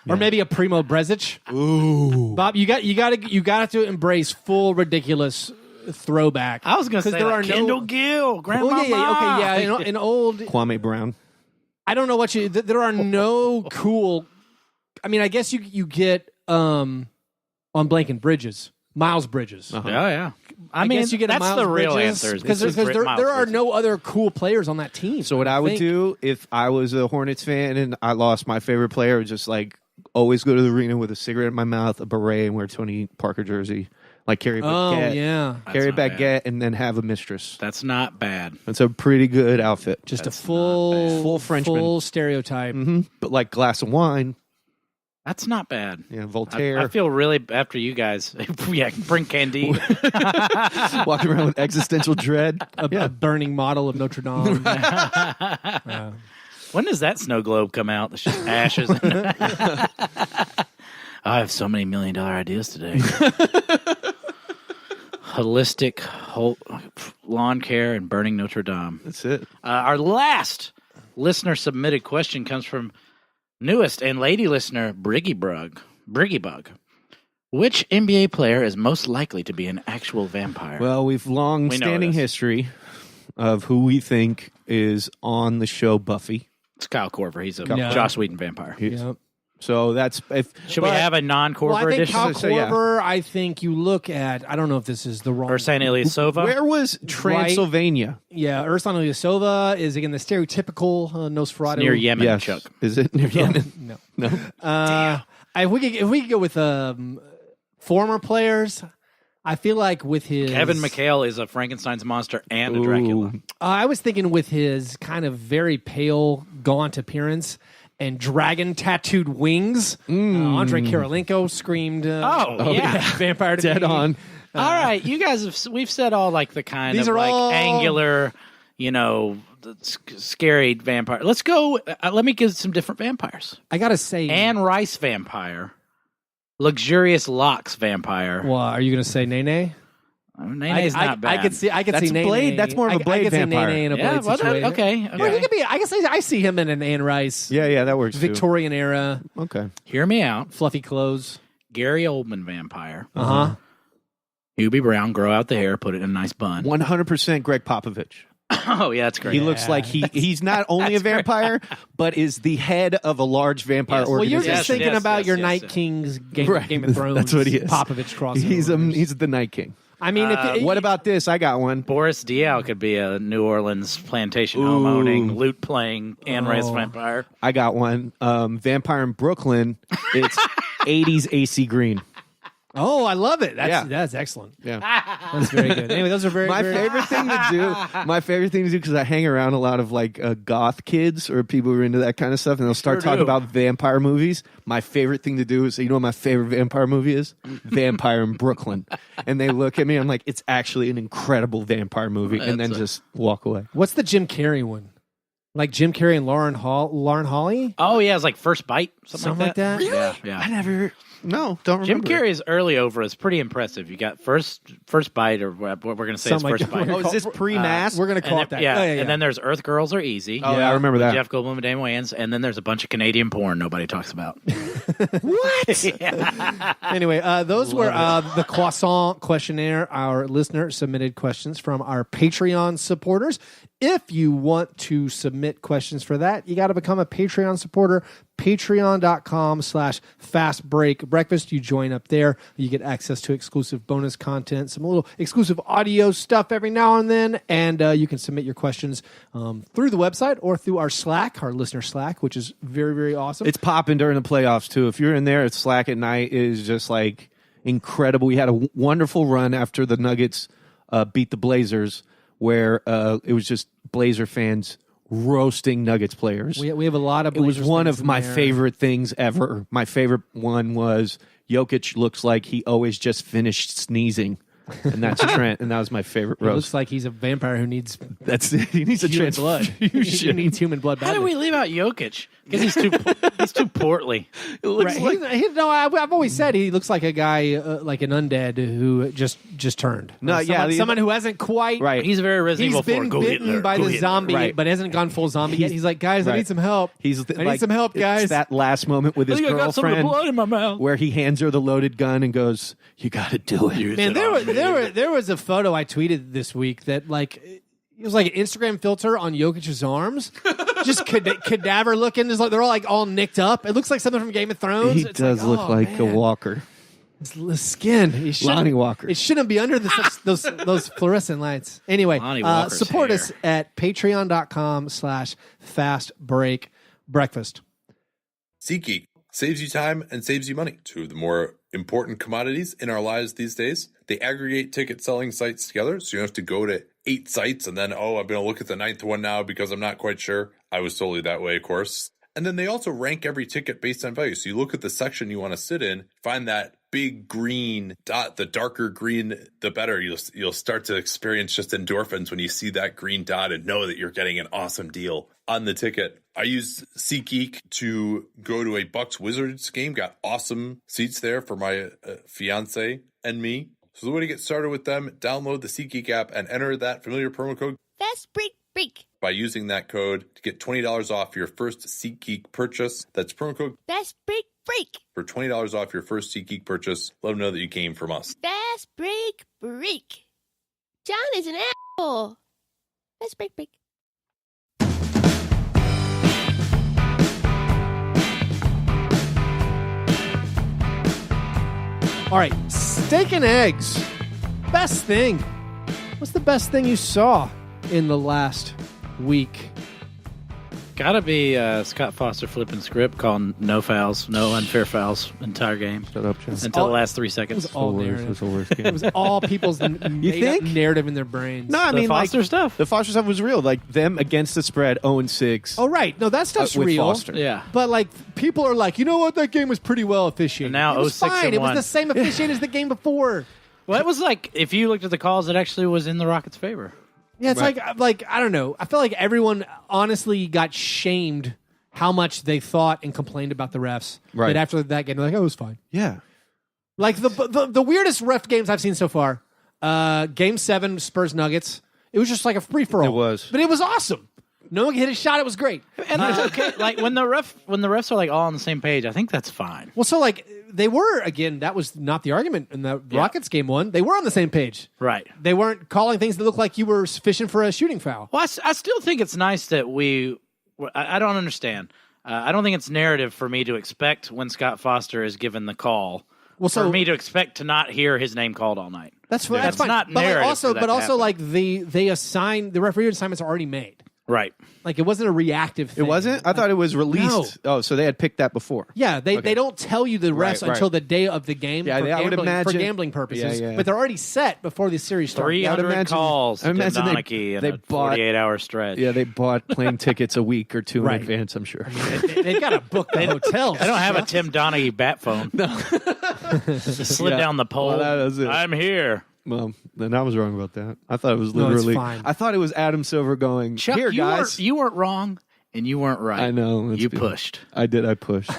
Or maybe a Primo Brezic. ooh, Bob, you got to embrace full ridiculous throwback. I was going to say there are Kendall Gill, Grandma. An old. Kwame Brown. I don't know what there are no cool. I mean, I guess you get on Blank and Bridges. Miles Bridges. Oh, yeah. I mean, you get that's Miles the real Bridges, answer. because there are no other cool players on that team. So what I would do if I was a Hornets fan and I lost my favorite player, would just like always go to the arena with a cigarette in my mouth, a beret, and wear a Tony Parker jersey, like Carrie Baguette. Oh yeah, Carrie That's not Baguette, and then have a mistress. That's not bad. That's a pretty good outfit. just That's a full Frenchman. full stereotype. But like glass of wine, That's not bad. yeah, Voltaire, I feel really after you guys. Yeah, bring Candide. walking around with existential dread. A burning model of Notre Dame. When does that snow globe come out? It's just ashes. I have so many $1 million ideas today. Holistic lawn care and burning Notre Dame. That's it. Our last listener submitted question comes from newest and lady listener Briggy Bug. Which NBA player is most likely to be an actual vampire? Well, we've long-standing this. history of who we think is on the show Buffy. It's Kyle Korver. He's a Yeah. Joss Whedon vampire. Yep. So that's if Should we have a non-Korver Well, I think edition? Kyle So, yeah. Korver. I think you look at. I don't know if this is the wrong. Ursan Ilyasova? where was Transylvania? Yeah, Ursan Ilyasova is again the stereotypical Nosferatu. Near Yemen, Yes. Chuck. Is it near Yemen? No. No. If we could go with former players, I feel like with his Kevin McHale is a Frankenstein's monster and a Dracula. I was thinking with his kind of very pale, gaunt appearance and dragon tattooed wings. Andrei Kirilenko screamed, vampire to Dead me. on. All right, you guys we've said all like the kind These of are like all- angular, scary vampire. Let's go. Let me give some different vampires. I gotta say, Anne Rice vampire, luxurious locks vampire. well, are you gonna say Nene? Nene's not bad. I could see That's Nene. Blade. That's more of a Blade I could vampire. see Nene in a Yeah, Blade well, situation. okay. Well, he could be. I guess I see him in an Anne Rice, Yeah, that works. Victorian era, Too. Okay. Hear me out. fluffy clothes. Gary Oldman vampire. Uh-huh. Hubie Brown, grow out the hair, put it in a nice bun. 100% Greg Popovich. Oh yeah, that's great. He looks like he's not only a vampire, but is the head of a large vampire Yes. Well, you're organization. just thinking about your yes, Night yes. Kings Game Right. of Thrones. That's what he is. Popovich crossover. He's the Night King. I mean, What about this? I got one. Boris Diaw could be a New Orleans plantation home owning, lute playing, Anne Rice vampire. I got one. Vampire in Brooklyn. It's 80s AC Green. Oh, I love it. Yeah. That's excellent. Yeah. That's very good. Anyway, those are very My very- favorite thing to do. My favorite thing to do because I hang around a lot of like goth kids or people who are into that kind of stuff, and they'll start Sure talking do. about vampire movies. My favorite thing to do is, you know, what my favorite vampire movie is Vampire in Brooklyn, and they look at me. I'm like, it's actually an incredible vampire movie, and then just walk away. What's the Jim Carrey one? Like Jim Carrey and Lauren Holly? Oh yeah, it's like First Bite, Something like that? Yeah, yeah. I never. No, don't Jim remember. Carrey's early over is pretty impressive. You got first bite, or what we're going to say Something is First like that. Bite. Oh, is this pre-mass? We're going to call it And that. then, Oh, yeah. and then there's Earth Girls Are Easy. Oh, yeah, I remember that. Jeff Goldblum and Damon Wayans, and then there's a bunch of Canadian porn nobody talks about. Anyway, those were the croissant questionnaire. Our listener submitted questions from our Patreon supporters. If you want to submit questions for that, you got to become a Patreon supporter. Patreon.com/fastbreakbreakfast. You join up there. You get access to exclusive bonus content, some little exclusive audio stuff every now and then, and you can submit your questions through the website or through our Slack, our listener Slack, which is very, very awesome. It's popping during the playoffs too. If you're in there, it's Slack at night is just like incredible. We had a wonderful run after the Nuggets beat the Blazers, where it was just Blazer fans roasting Nuggets players. We have a lot of. It was Blazers one fans of in my there. favorite things ever. My favorite one was Jokic looks like he always just finished sneezing. And that's Trent, and that was my favorite It roast. looks like he's a vampire who needs He needs a human blood. He transfusion. needs human blood. How do badly. we leave out Jokic? Because he's too portly. It looks Right. like I've always said he looks like a guy, like an undead who just turned. No, yeah, someone who hasn't quite. right. He's very Resident He's Evil 4. been Go bitten Hitler, by go the Hitler. zombie, Right. but hasn't gone full zombie yet. He's- He's like, guys, I right. need some help. I need some help, guys. It's that last moment with his I think I got some of the girlfriend blood in my mouth. where he hands her the loaded gun and goes, "You got to do it." Man, there was a photo I tweeted this week that like it was like an Instagram filter on Jokic's arms, just cadaver looking. Just like they're all like all nicked up. It looks like something from Game of Thrones. He It's does like, look oh, like man. a walker. The skin. Lonnie Walker. It shouldn't be under those fluorescent lights. Anyway, Lonnie Walker's support hair. us at patreon.com/fastbreakbreakfast. SeatGeek saves you time and saves you money. Two of the more important commodities in our lives these days. They aggregate ticket selling sites together, so you don't have to go to 8 sites and then, I'm going to look at the 9th one now because I'm not quite sure. I was totally that way, of course. And then they also rank every ticket based on value. So you look at the section you want to sit in, find that big green dot, the darker green, the better. You'll start to experience just endorphins when you see that green dot and know that you're getting an awesome deal on the ticket. I used SeatGeek to go to a Bucks Wizards game, got awesome seats there for my fiance and me. So the way to get started with them, download the SeatGeek app and enter that familiar promo code Fast break. by using that code to get $20 off your first SeatGeek purchase. That's promo code Fast break. for $20 off your first SeatGeek purchase. Let them know that you came from us. Fast break. John is an asshole. Fast break. All right, steak and eggs. Best thing. What's the best thing you saw in the last week? Gotta be Scott Foster flipping script, calling no fouls, no unfair fouls, entire game. Shut up, John. Until the last 3 It seconds. was all narrative. It was the worst game. It was all people's made-up narrative in their brains. No, I The mean, Foster stuff. The Foster stuff was real. Like, them against the spread, 0-6. Oh, right. No, that stuff's with real. Foster. Yeah. But, like, people are like, you know what? That game was pretty well officiated. And now it was 0-6 fine. and It was 1. the same officiated as the game before. Well, it was like, if you looked at the calls, it actually was in the Rockets' favor. Yeah, it's like I don't know. I feel like everyone honestly got shamed how much they thought and complained about the refs. Right. But after that game, they're like, oh, it was fine. Yeah. Like the weirdest ref games I've seen so far. Game 7, Spurs Nuggets. It was just like a free for all. It was. But it was awesome. No one hit a shot. It was great. And that's okay. Like, when the refs are like all on the same page, I think that's fine. Well, so like they were, again, that was not the argument in the Rockets game 1. They were on the same page. Right. They weren't calling things that looked like you were fishing for a shooting foul. Well, I still think it's nice that I don't understand. I don't think it's narrative for me to expect when Scott Foster is given the call. Well, so for me to expect to not hear his name called all night. that's That's fine. not but like, narrative also, for that but to also, happen. like they assign the referee assignments are already made. Right. Like it wasn't a reactive thing. It wasn't? I thought it was released. No. Oh, so they had picked that before. Yeah, they don't tell you the refs Right. until the day of the game Yeah, for, I would gambling, imagine- for gambling purposes. Yeah, yeah. But they're already set before the series starts. 300 imagine- calls to I Tim imagine Donaghy in they a bought- 48-hour stretch. Yeah, they bought plane tickets a week or two Right. in advance, I'm sure. They got to book the hotels. I don't have a Tim Donaghy bat phone. No. Just slid Yeah. down the pole. Well, that was it. I'm here. Well, then I was wrong about that. I thought it was No, it's literally. fine. I thought it was Adam Silver going, Chuck, here, you guys. weren't wrong, and you weren't right. I know. it's You good. pushed. I did. I pushed.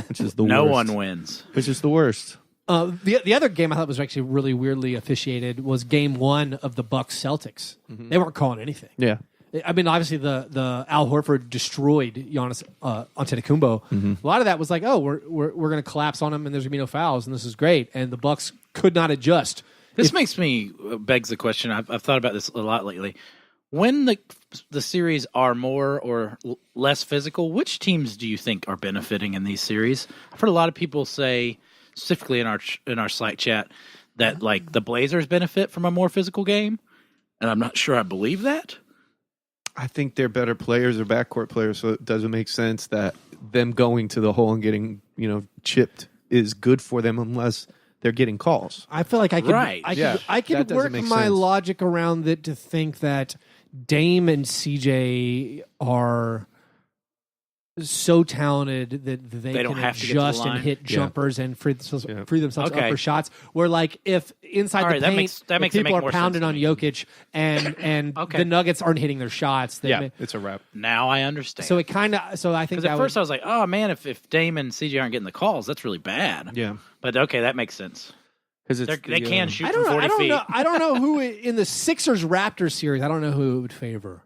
Which is the No worst. one wins. Which is the worst. The other game I thought was actually really weirdly officiated was Game 1 of the Bucks Celtics. They weren't calling anything. Yeah. I mean, obviously the Al Horford destroyed Giannis Antetokounmpo. A lot of that was like, oh, we're going to collapse on him, and there's going to be no fouls, and this is great. And the Bucks could not adjust. This makes me begs the question. I've thought about this a lot lately. When the series are more or less physical, which teams do you think are benefiting in these series? I've heard a lot of people say, specifically in our Slack chat, that like the Blazers benefit from a more physical game, and I'm not sure I believe that. I think they're better players or backcourt players, so it doesn't make sense that them going to the hole and getting, chipped is good for them unless they're getting calls. I feel like I could, Right. I could, Yeah, I that could doesn't work make my sense. logic around it to think that Dame and CJ are so talented that they don't can have to get to the adjust and line? hit Yeah. jumpers and free themselves Okay. up for shots. Where like if inside All right, the that paint, makes- that if makes it people make are more pounding sense on to me. Jokic and Okay. the Nuggets aren't hitting their shots, It's a wrap. Now I understand. So it kind of I think because that at first I was like, oh man, if Dame and CJ aren't getting the calls, that's really bad. Yeah. But okay, that makes sense. Because They can shoot I from don't know. 40 I don't feet. know. I don't know who in the Sixers Raptors series. I don't know who it would favor.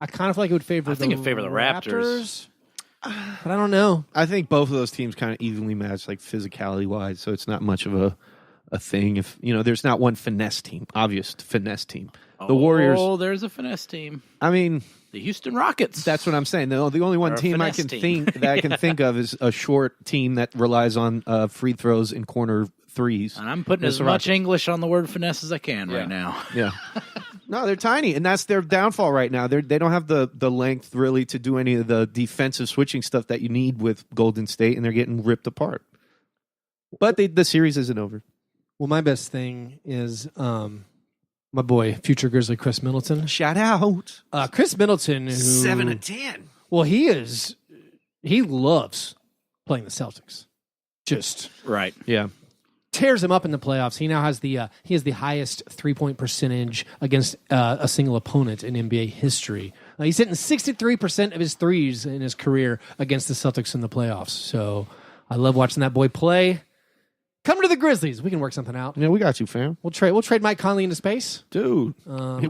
I kind of feel like it would favor. I think the it'd favor the Raptors. But I don't know. I think both of those teams kind of evenly match, like physicality wise, so it's not much of a thing. If there's not one finesse team, obvious finesse team. The Warriors. Oh, there's a finesse team. I mean, The Houston Rockets. that's what I'm saying. The only one Or a team I finesse can team. think that I can think of is a short team that relies on free throws and corner threes. And I'm putting as much English on the word finesse as I can right now. Yeah. No, they're tiny, and that's their downfall right now. They don't have the length really to do any of the defensive switching stuff that you need with Golden State, and they're getting ripped apart. But the series isn't over. Well, my best thing is my boy, future Grizzly Chris Middleton. Shout out. Chris Middleton, who, 7 of 10. Well, he loves playing the Celtics. Just right. Yeah. Tears him up in the playoffs. He now has the highest 3-point percentage against a single opponent in NBA history. He's hitting 63% of his threes in his career against the Celtics in the playoffs. So I love watching that boy play. Come to the Grizzlies. We can work something out. Yeah, we got you, fam. We'll trade Mike Conley into space, dude. We'll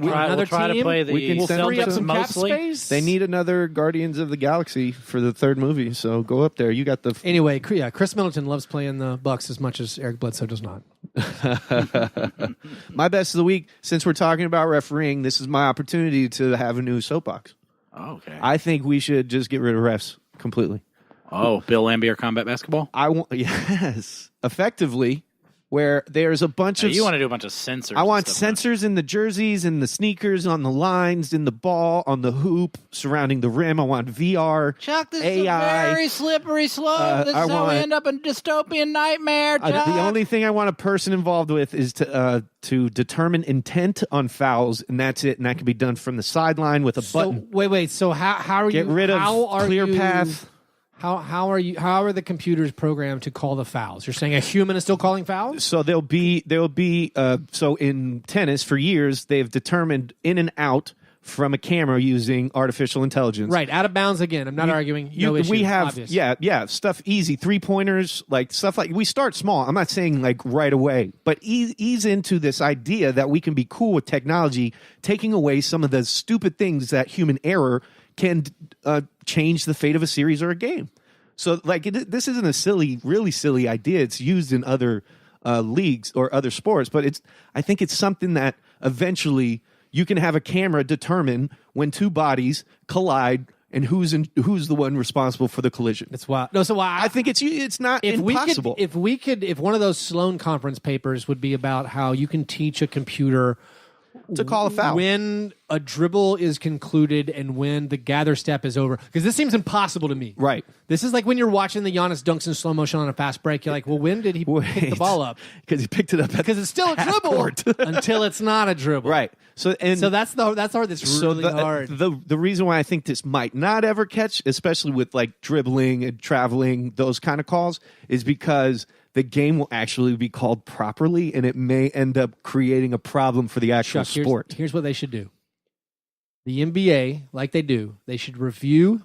try to play the free up some cap mostly. space. They need another Guardians of the Galaxy for the third movie, so go up there. You got the Anyway, Chris Middleton loves playing the Bucks as much as Eric Bledsoe does not. My best of the week. Since we're talking about refereeing, this is my opportunity to have a new soapbox. Oh, okay. I think we should just get rid of refs completely. Oh, Bill Lambier combat basketball? Yes, effectively, where there's a bunch of... You want to do a bunch of sensors. I want sensors in the jerseys, in the sneakers, on the lines, in the ball, on the hoop, surrounding the rim. I want VR, Chuck, this AI. is a very slippery slope. This is how we end up in dystopian nightmare, Chuck. The only thing I want a person involved with is to determine intent on fouls, and that's it. And that can be done from the sideline with a button. Wait. So how are Get you... rid of clear you, path. How are the computers programmed to call the fouls? You're saying a human is still calling fouls? So there'll be so in tennis for years they've determined in and out from a camera using artificial intelligence. Right, out of bounds again. I'm not arguing. No issue, we have obvious. stuff easy 3-pointers, like stuff like we start small. I'm not saying like right away, but ease into this idea that we can be cool with technology, taking away some of the stupid things that human error can change the fate of a series or a game. So, like, this isn't a really silly idea. It's used in other leagues or other sports, but I think it's something that eventually you can have a camera determine when two bodies collide and who's the one responsible for the collision. That's why. No, so why I think it's not impossible. If one of those Sloan conference papers would be about how you can teach a computer to call a foul when a dribble is concluded and when the gather step is over, because this seems impossible to me. Right. This is like when you're watching the Giannis dunks in slow motion on a fast break. You're like, well, when did he pick the ball up? Because he picked it up because it's still a dribble until it's not a dribble. Right. So that's hard. That's really hard. The reason why I think this might not ever catch, especially with like dribbling and traveling, those kind of calls, is because the game will actually be called properly, and it may end up creating a problem for the actual sport. Here's what they should do. The NBA, like they should review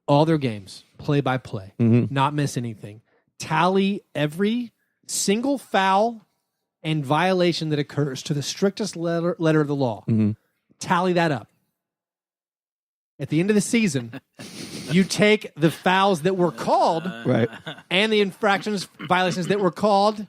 all their games, play by play, not miss anything. Tally every single foul and violation that occurs to the strictest letter of the law. Tally that up. At the end of the season, you take the fouls that were called right, and the violations that were called,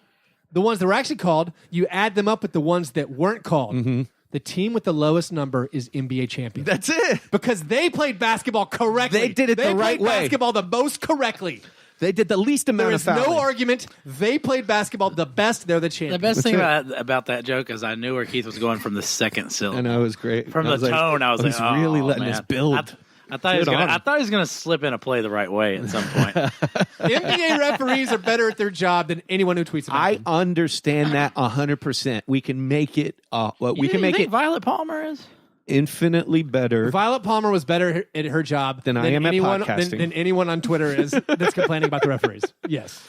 the ones that were actually called, you add them up with the ones that weren't called. The team with the lowest number is NBA champion. That's it. Because they played basketball correctly. They did it the right way. They played basketball the most correctly. They did the least amount of fouling. There is no argument. They played basketball the best. They're the champion. The best thing about that joke is I knew where Keith was going from the second syllable. I know, it was great. From the tone, I was like, oh, really letting man. us build. I thought he was going to slip in a play the right way at some point. NBA referees are better at their job than anyone who tweets about them. I understand that 100%. We can make it. We can make it. Violet Palmer is infinitely better. Violet Palmer was better at her job than I am at podcasting. Than anyone on Twitter is that's complaining about the referees. Yes.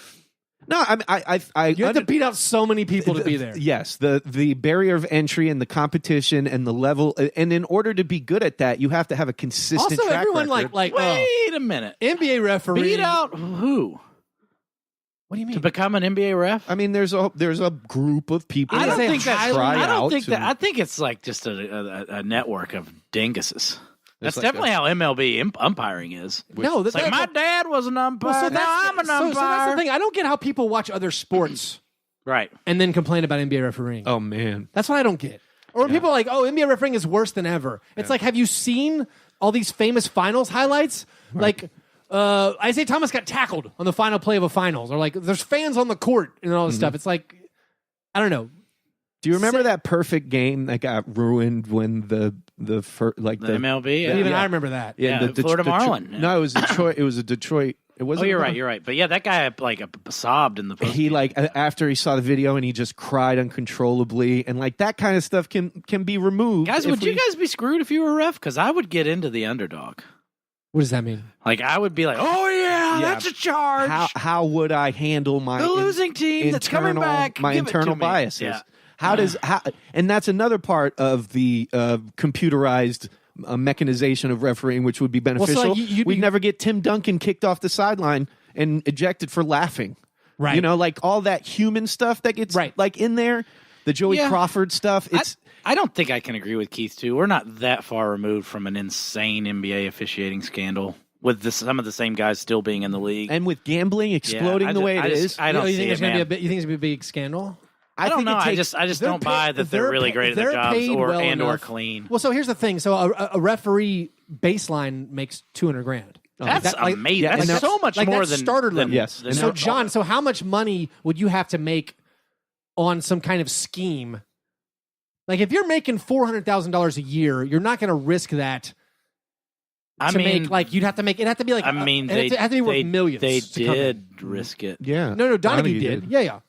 No, I you have to beat out so many people to be there. Yes, the barrier of entry and the competition and the level, and in order to be good at that, you have to have a consistent. Also, track everyone record. Wait a minute, NBA referee beat out who? What do you mean? To become an NBA ref? I mean, there's a group of people. I don't think that's. I I think it's like just a network of dinguses. That's like definitely how MLB umpiring is. No, it's like my dad was an umpire. Now I'm an umpire. So that's the thing. I don't get how people watch other sports, right, and then complain about NBA refereeing. Oh man, that's what I don't get. Or when people are like, "Oh, NBA refereeing is worse than ever." It's like, have you seen all these famous finals highlights? Right. Like, Isaiah Thomas got tackled on the final play of a finals, or like, there's fans on the court and all this stuff. It's like, I don't know. Do you remember that perfect game that got ruined when the MLB? Even Yeah. I remember that. Yeah, Florida Marlin. Yeah. No, it was Detroit. It was a Detroit. It wasn't. Oh, you're right. But yeah, that guy sobbed in the post. He after he saw the video and he just cried uncontrollably, and like that kind of stuff can be removed. Guys, would you guys be screwed if you were a ref? Because I would get into the underdog. What does that mean? Like I would be like, oh yeah, that's a charge. How would I handle my the losing team that's coming back? My Give it to internal me. biases. Yeah. And that's another part of the computerized mechanization of refereeing, which would be beneficial. We'd never get Tim Duncan kicked off the sideline and ejected for laughing. Right. You know, like all that human stuff that gets like in there, the Joey Crawford stuff. I don't think I can agree with Keith too. We're not that far removed from an insane NBA officiating scandal with some of the same guys still being in the league and with gambling exploding the way it is. I don't you see think it, it's going to be you think it's going to be a big scandal? I don't know. I just don't buy that they're really great at their jobs or clean. Well, so here's the thing. So a referee baseline makes $200,000. That's amazing. That's so much more than starter level. Yes. So John, so how much money would you have to make on some kind of scheme? Like if you're making $400,000 a year, you're not going to risk that. You'd have to make it. Have to be like. I mean, it had to be worth millions. They did risk it. Yeah. No, Donaghy did. Yeah.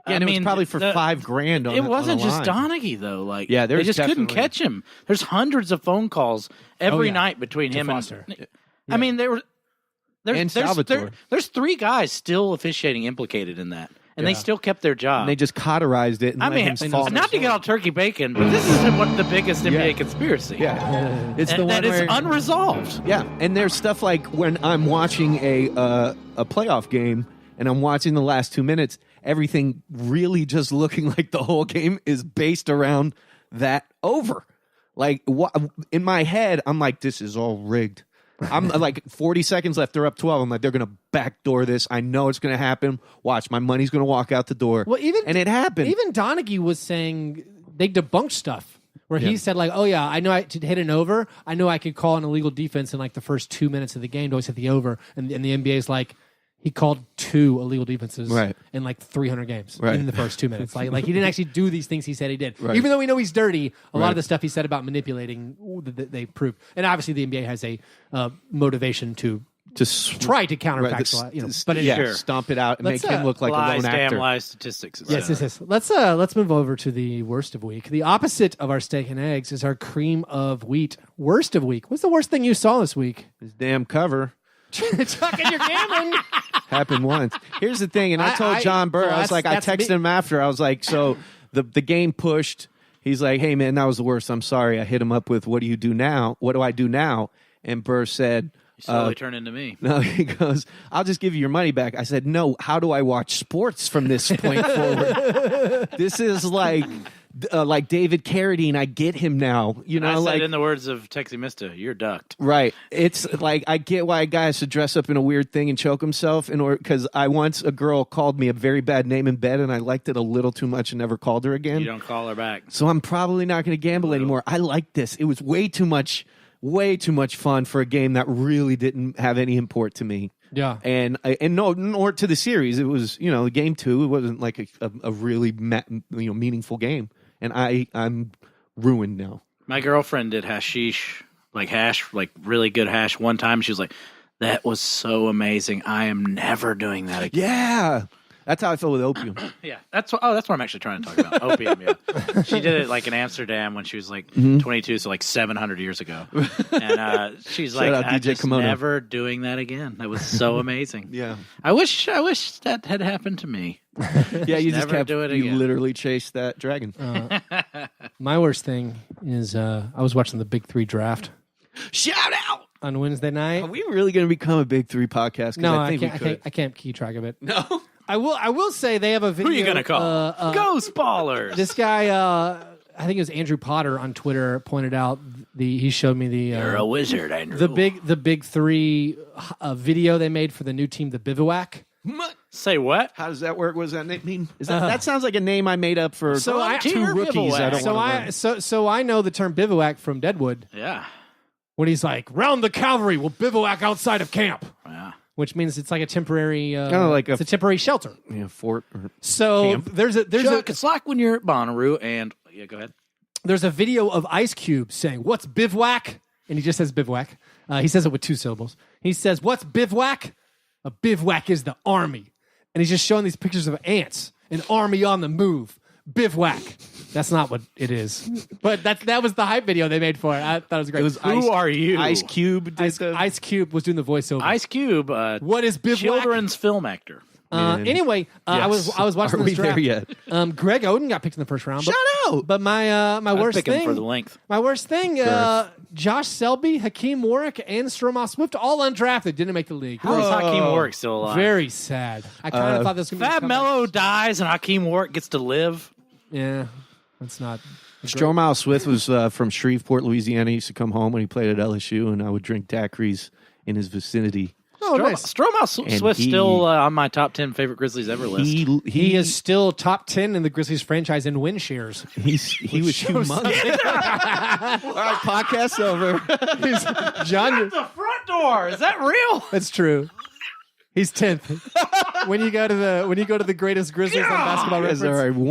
Yeah, and it was probably for $5,000. It wasn't just Donaghy though. Like, yeah, they just couldn't catch him. There's hundreds of phone calls every night between him Foster. and. I mean, there's Salvatore. There's 3 guys still officiating implicated in that, and they still kept their job. And they just cauterized it. And let him fall not to get all turkey bacon, but this is what the biggest NBA conspiracy. Yeah, it's the one that is unresolved. Yeah, and there's stuff like when I'm watching a playoff game and I'm watching the last 2 minutes, everything really just looking like the whole game is based around that over. Like in my head, I'm like, this is all rigged. I'm like 40 seconds left. They're up 12. I'm like, they're going to backdoor this. I know it's going to happen. Watch, my money's going to walk out the door. Well, and it happened. Even Donaghy was saying they debunked stuff where he said like, oh yeah, I know to hit an over. I know I could call an illegal defense in like the first 2 minutes of the game to always hit the over. And the NBA is like, he called 2 illegal defenses in like 300 games in the first 2 minutes. Like he didn't actually do these things he said he did. Right. Even though we know he's dirty, a lot of the stuff he said about manipulating, they proved. And obviously the NBA has a motivation to try to counterfactual, but stomp it out and make him look like a lone actor. Lies, statistics. Yes. Let's move over to the worst of week. The opposite of our steak and eggs is our cream of wheat. Worst of week. What's the worst thing you saw this week? His damn cover. Chuck, and you're gambling. Happened once. Here's the thing, and I told John Burr, I was like, I texted him after. I was like, so the game pushed. He's like, hey man, that was the worst. I'm sorry. I hit him up with, what do you do now? What do I do now? And Burr said, you slowly turn into me. No, he goes, I'll just give you your money back. I said, no, how do I watch sports from this point forward? This is like David Carradine. I get him now. You know, I said in the words of Texie Mista, you're ducked. Right. It's like, I get why a guy has to dress up in a weird thing and choke himself because once a girl called me a very bad name in bed and I liked it a little too much and never called her again. You don't call her back. So I'm probably not going to gamble anymore. I like this. It was way too much fun for a game that really didn't have any import to me. Yeah. And no, nor to the series. It was, game 2. It wasn't like a really meaningful game. And I'm ruined now. My girlfriend did hash, really good hash one time. She was like, that was so amazing. I am never doing that again. Yeah. That's how I feel with opium. Yeah. That's what I'm actually trying to talk about. Opium, yeah. She did it like in Amsterdam when she was like 22, so like 700 years ago. And she's like, I'm just never doing that again. That was so amazing. Yeah. I wish that had happened to me. Yeah, you just kept do it you again. literally chased that dragon. My worst thing is I was watching the Big 3 draft. Shout out on Wednesday night. Are we really going to become a Big 3 podcast? No, I think I can't keep track of it. No. I will say they have a video. Who are you going to call? Ghost Ballers. This guy, I think it was Andrew Potter on Twitter, pointed out he showed me the You're a wizard, Andrew. the Big 3 video they made for the new team, the Bivouac. Say what? How does that work? What does that mean? That sounds like a name I made up for 2 rookies. I don't want to so I know the term bivouac from Deadwood. Yeah. When he's like, round the cavalry will bivouac outside of camp. Yeah. which means it's like a temporary, like it's a temporary shelter. Fort. Or So camp. there's Chuck, it's like when you're at Bonnaroo and go ahead. there's a video of Ice Cube saying, "What's bivouac?" And he just says bivouac. He says it with 2 syllables. He says, "What's bivouac? A bivouac is the army." And he's just showing these pictures of ants, an army on the move. Bivouac. That's not what it is. But that was the hype video they made for it. I thought it was great. It was Who are you? Ice Cube. Ice Cube was doing the voiceover. Ice Cube. What is bivouac? Children's film actor. Anyway, I was watching Are this we draft. there yet? Greg Oden got picked in the first round. Shout out. But my worst Pick him thing for the length. My worst thing, Josh Selby, Hakeem Warwick, and Stromae Swift all undrafted, didn't make the league. How is Hakeem Warwick still alive? Very sad. I kind of thought this was going to be Fab Mello dies and Hakeem Warwick gets to live. Yeah, that's not. Stromae Swift was from Shreveport, Louisiana. He used to come home when he played at LSU, and I would drink daiquiris in his vicinity. Oh, nice. Stromae Swift's still on my top 10 favorite Grizzlies ever list. He is still top 10 in the Grizzlies franchise in win shares. He was humongous. All right, podcast over. John, the front door. Is that real? that's true. He's 10th. When you go to the greatest Grizzlies on basketball Yes, reference, all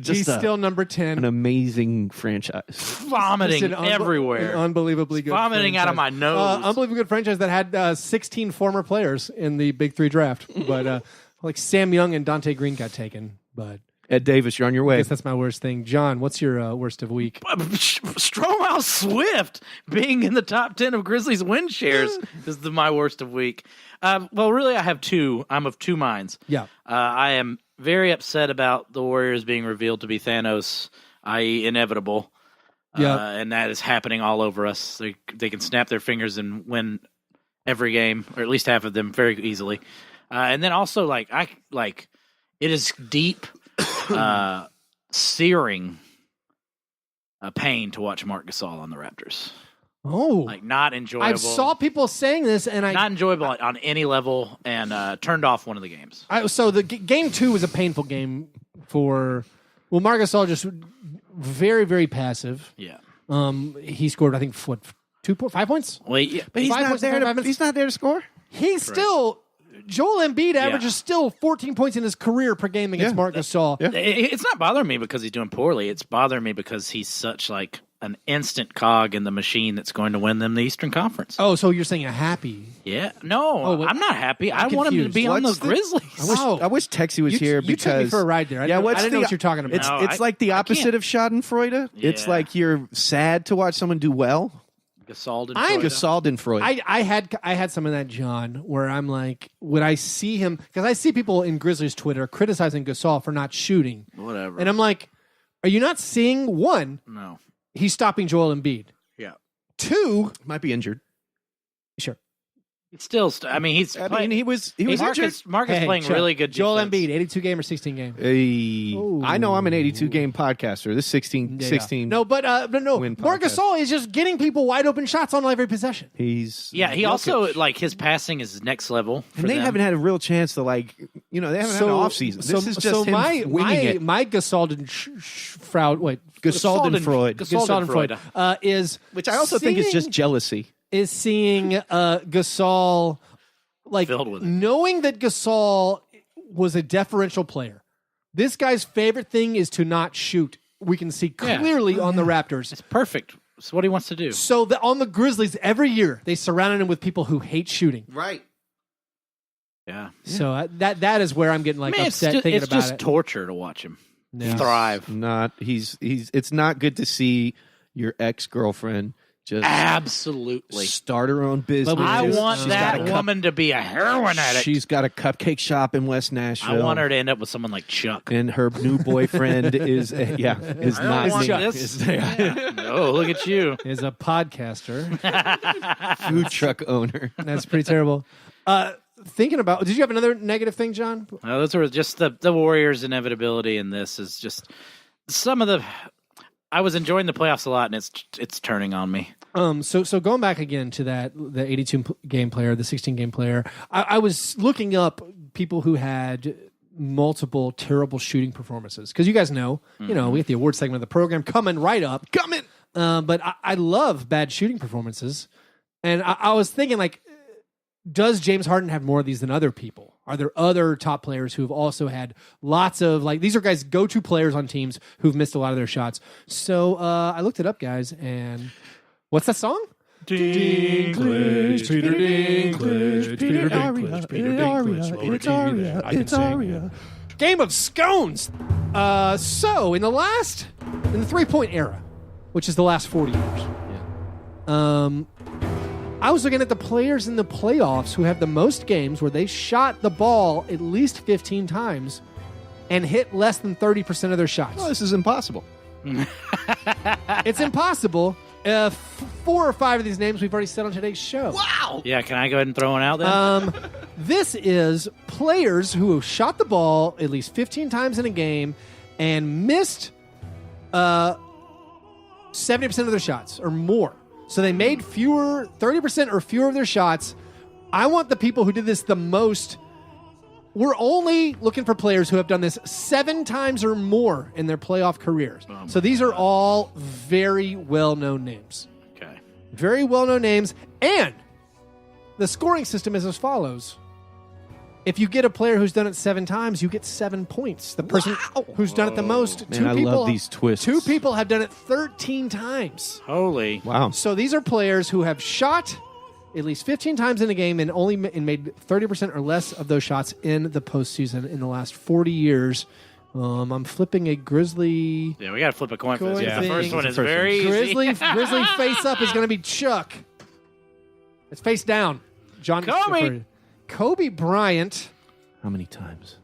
right, he's still number 10. An amazing franchise. Vomiting Just an everywhere. Unbelievably good. Vomiting out of my franchise. nose. Unbelievably good franchise that had 16 former players in the Big 3 draft. But like Sam Young and Dante Green got taken. But Ed Davis, you're on your I way. guess that's my worst thing. John, what's your worst of week? Stromae Swift being in the top 10 of Grizzlies win shares is my worst of week. Well, really, I have 2. I'm of 2 minds. Yeah. I am very upset about the Warriors being revealed to be Thanos, i.e. inevitable. Yeah. And that is happening all over us. They can snap their fingers and win every game, or at least half of them, very easily. And then also, it is deep, searing pain to watch Marc Gasol on the Raptors. Oh. Not enjoyable. I saw people saying this, and not enjoyable on any level, and turned off one of the games. So the game 2 was a painful game for. Well, Marc Gasol just very, very passive. Yeah. He scored, I think, 5 points. Well, yeah, But he's not there to score. He's still. Joel Embiid averages still 14 points in his career per game against Marc Gasol. Yeah. It's not bothering me because he's doing poorly. It's bothering me because he's such an instant cog in the machine that's going to win them the Eastern Conference. Oh, so you're saying a happy? Yeah. No, Oh, I'm not happy. I I'm want him to confused. be on the What's the- Grizzlies. I wish Texie was here you because took me for a ride there. I didn't know what you're talking about. It's like the opposite of Schadenfreude. It's Yeah. like you're sad to watch someone do well. Gasol and I'm Florida. Gasol I had some of that, John, where I'm like, would I see him? Because I see people in Grizzlies Twitter criticizing Gasol for not shooting. Whatever. And I'm like, are you not seeing, one, No. he's stopping Joel Embiid. Yeah. 2, might be injured. sure. It's still. He's. I playing, mean, he was injured. Marcus Hey, playing Chuck, really good. Joel defense. Embiid, 82 game or 16 game? I know I'm an 82 game podcaster. This 16. No, but no. win Marc podcast. Gasol is just getting people wide open shots on every possession. He's Yeah. He also his passing is next level. and they haven't had a real chance to they haven't had an off season. This is just him winging it. My Gasol Gasoldenfreude is Which I also think is just jealousy. is seeing Gasol Filled with it. knowing that Gasol was a deferential player. This guy's favorite thing is to not shoot. We can see clearly on the Raptors. It's perfect. It's what he wants to do. So on the Grizzlies, every year they surrounded him with people who hate shooting. Right. Yeah. So that is where I'm getting upset thinking it's about just it. torture to watch him Yeah. thrive. He's it's not good to see your ex-girlfriend just Absolutely. start her own business. I want She's that got a woman to be a heroin addict. She's got a cupcake shop in West Nashville. I want her to end up with someone like Chuck. And her new boyfriend is I don't not want me. this. Oh, look at you. Is a podcaster. Food truck owner. That's pretty terrible. Thinking about, did you have another negative thing, John? No, those are just the Warriors' inevitability, and this is just some of the. I was enjoying the playoffs a lot, and it's turning on me. So going back again to the 82 game player, the 16 game player, I was looking up people who had multiple terrible shooting performances because you guys know, we have the award segment of the program coming right up. But I love bad shooting performances, and I was thinking does James Harden have more of these than other people? Are there other top players who have also had lots of, like, these are guys, go-to players on teams who've missed a lot of their shots. So I looked it up, guys, and what's that song? Dinklage, Peter Dinklage, Peter Dinklage, Peter Dinklage, it's Aria, it's Aria. Game of Scones. So in the three-point era, which is the last 40 years, I was looking at the players in the playoffs who have the most games where they shot the ball at least 15 times and hit less than 30% of their shots. Well, this is impossible. It's impossible. 4 or 5 of these names we've already said on today's show. Wow. Yeah, can I go ahead and throw one out there? This is players who have shot the ball at least 15 times in a game and missed 70% of their shots or more. So they made 30% or fewer of their shots. I want the people who did this the most. We're only looking for players who have done this 7 times or more in their playoff careers. So these are all very well-known names. Okay. Very well-known names. And the scoring system is as follows. If you get a player who's done it 7 times, you get 7 points. The person who's done it the most, Man, I love these twists. 2 people have done it 13 times. Holy. Wow. So these are players who have shot at least 15 times in a game and made 30% or less of those shots in the postseason in the last 40 years. I'm flipping a Grizzly. Yeah, we got to flip a coin for this. Coin Yeah, the thing. first one is First one. very easy. Grizzly face up is going to be Chuck. It's face down. John Kobe Bryant. How many times?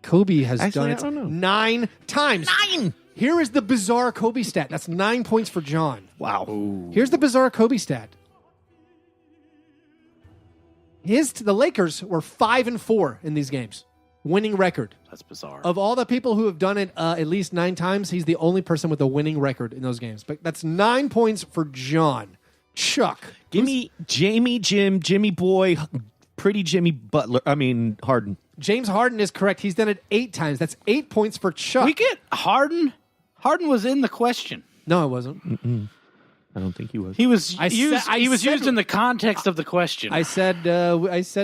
Kobe has Actually, I done don't it know. 9 times. 9! Here is the bizarre Kobe stat. That's 9 points for John. Wow. Here's the bizarre Kobe stat. The Lakers were 5-4 in these games. Winning record. That's bizarre. Of all the people who have done it at least 9 times, he's the only person with a winning record in those games. But that's 9 points for John. Chuck. Give me Jimmy Boy, pretty Jimmy Harden. James Harden is correct. He's done it 8 times. That's 8 points for Chuck. We get Harden. Harden was in the question. No, it wasn't. I don't think he was. He was I used. said- he was used in the context of the question. I said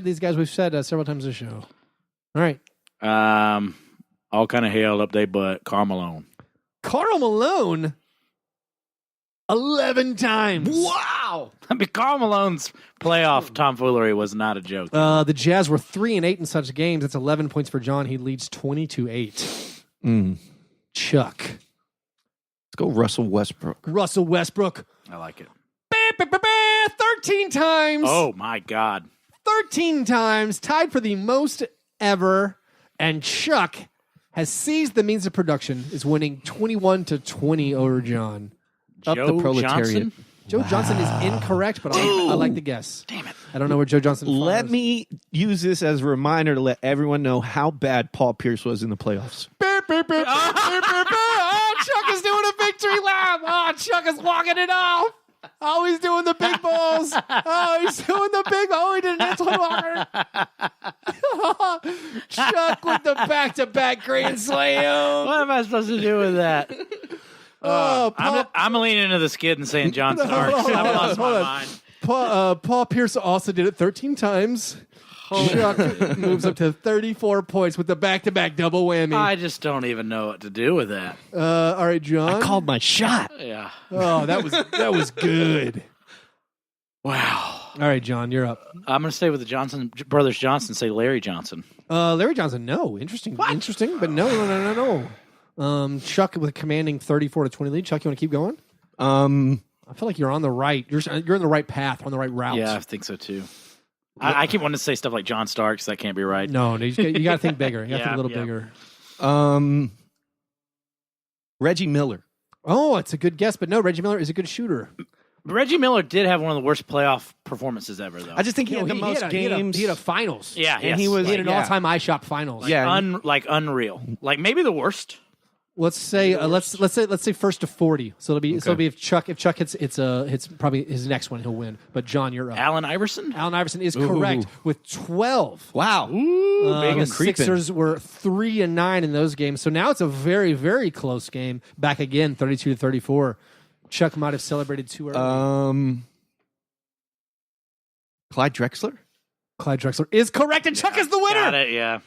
these guys we've said several times this show. All right. All kind of hell up their butt. Karl Malone. Karl Malone 11 times. Wow. I mean, Karl Malone's playoff tomfoolery was not a joke. The Jazz were 3-8 in such games. That's 11 points for John. He leads 20-8. Chuck. Let's go Russell Westbrook. I like it. 13 times. Oh my God. 13 times. Tied for the most ever. And Chuck has seized the means of production, is winning 21-20 over John. Up the Joe proletariat. Johnson? Joe Johnson is incorrect, but I like the guess. Damn it. I don't know where Joe Johnson falls. Let me use this as a reminder to let everyone know how bad Paul Pierce was in the playoffs. Oh, Chuck is doing a victory lap. Oh, Chuck is walking it off. Oh, he's doing the big balls. Oh, he's doing the big. Oh, he did an Antoine Walker. Chuck with the back-to-back grand slam. What am I supposed to do with that? Oh, I'm leaning into the skid and saying John Starks. I've lost my mind. Paul Pierce also did it 13 times. Chuck moves up to 34 points with the back-to-back double whammy. I just don't even know what to do with that. All right, John. I called my shot. Yeah. Oh, that was good. Wow. All right, John, you're up. I'm going to stay with the Johnson brothers Johnson. Say Larry Johnson. Larry Johnson, no. Interesting, but no. Chuck with a commanding 34-20 lead. Chuck, you want to keep going? I feel like you're on the right. You're in the right path, on the right route. Yeah, I think so too. I keep wanting to say stuff like John Starks. That can't be right. No, you got to think bigger. You got to think a little bigger. Reggie Miller. Oh, it's a good guess, but no, Reggie Miller is a good shooter. Reggie Miller did have one of the worst playoff performances ever, though. I just think he had the most games. He had a finals. Yeah, and he was He had an all-time iShop finals. Unreal. Like maybe the worst. Let's say first to 40. So it'll be if Chuck hits probably his next one, he'll win. But John, you're up. Allen Iverson? Allen Iverson is correct with 12. Wow. The Sixers were 3-9 in those games. So now it's a very, very close game. Back again, 32-34. Chuck might have celebrated too early. Clyde Drexler? Clyde Drexler is correct, and Chuck is the winner. Got it, yeah.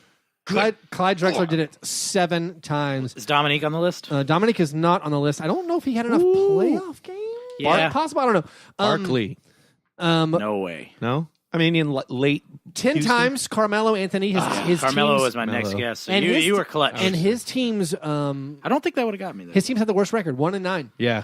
Clyde Drexler did it 7 times. Is Dominique on the list? Dominic is not on the list. I don't know if he had enough playoff games. Yeah. Possible. I don't know. Barkley. No way. No? I mean, in late 10 Houston? times Carmelo Anthony. His Carmelo teams, was my next guess. So and you were clutch. And his teams. I don't think that would have got me there. His teams had the worst record, 1-9. Yeah.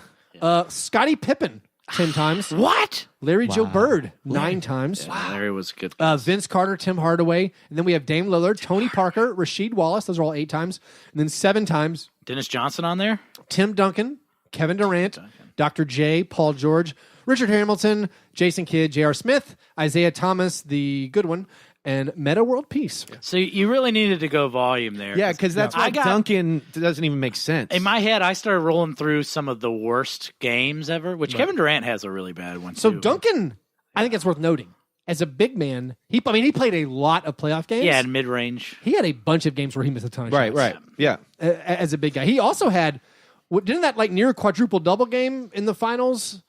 Scottie Pippen, 10 times. What? Larry Joe Bird, 9 times. Yeah, Larry was good. Vince Carter, Tim Hardaway, and then we have Dame Lillard, Tony Parker, Rasheed Wallace. Those are all 8 times, and then 7 times Dennis Johnson on there? Tim Duncan, Kevin Durant, Dr. J, Paul George, Richard Hamilton, Jason Kidd, J.R. Smith, Isaiah Thomas, the good one, and Meta World Peace. So you really needed to go volume there. Yeah, because that's why Duncan doesn't even make sense. In my head, I started rolling through some of the worst games ever, which Kevin Durant has a really bad one, So too. Duncan, I think it's worth noting. As a big man, he played a lot of playoff games. Yeah, in mid-range. He had a bunch of games where he missed a ton of shots. Right. Yeah. As a big guy. He also had, didn't that near quadruple double game in the finals?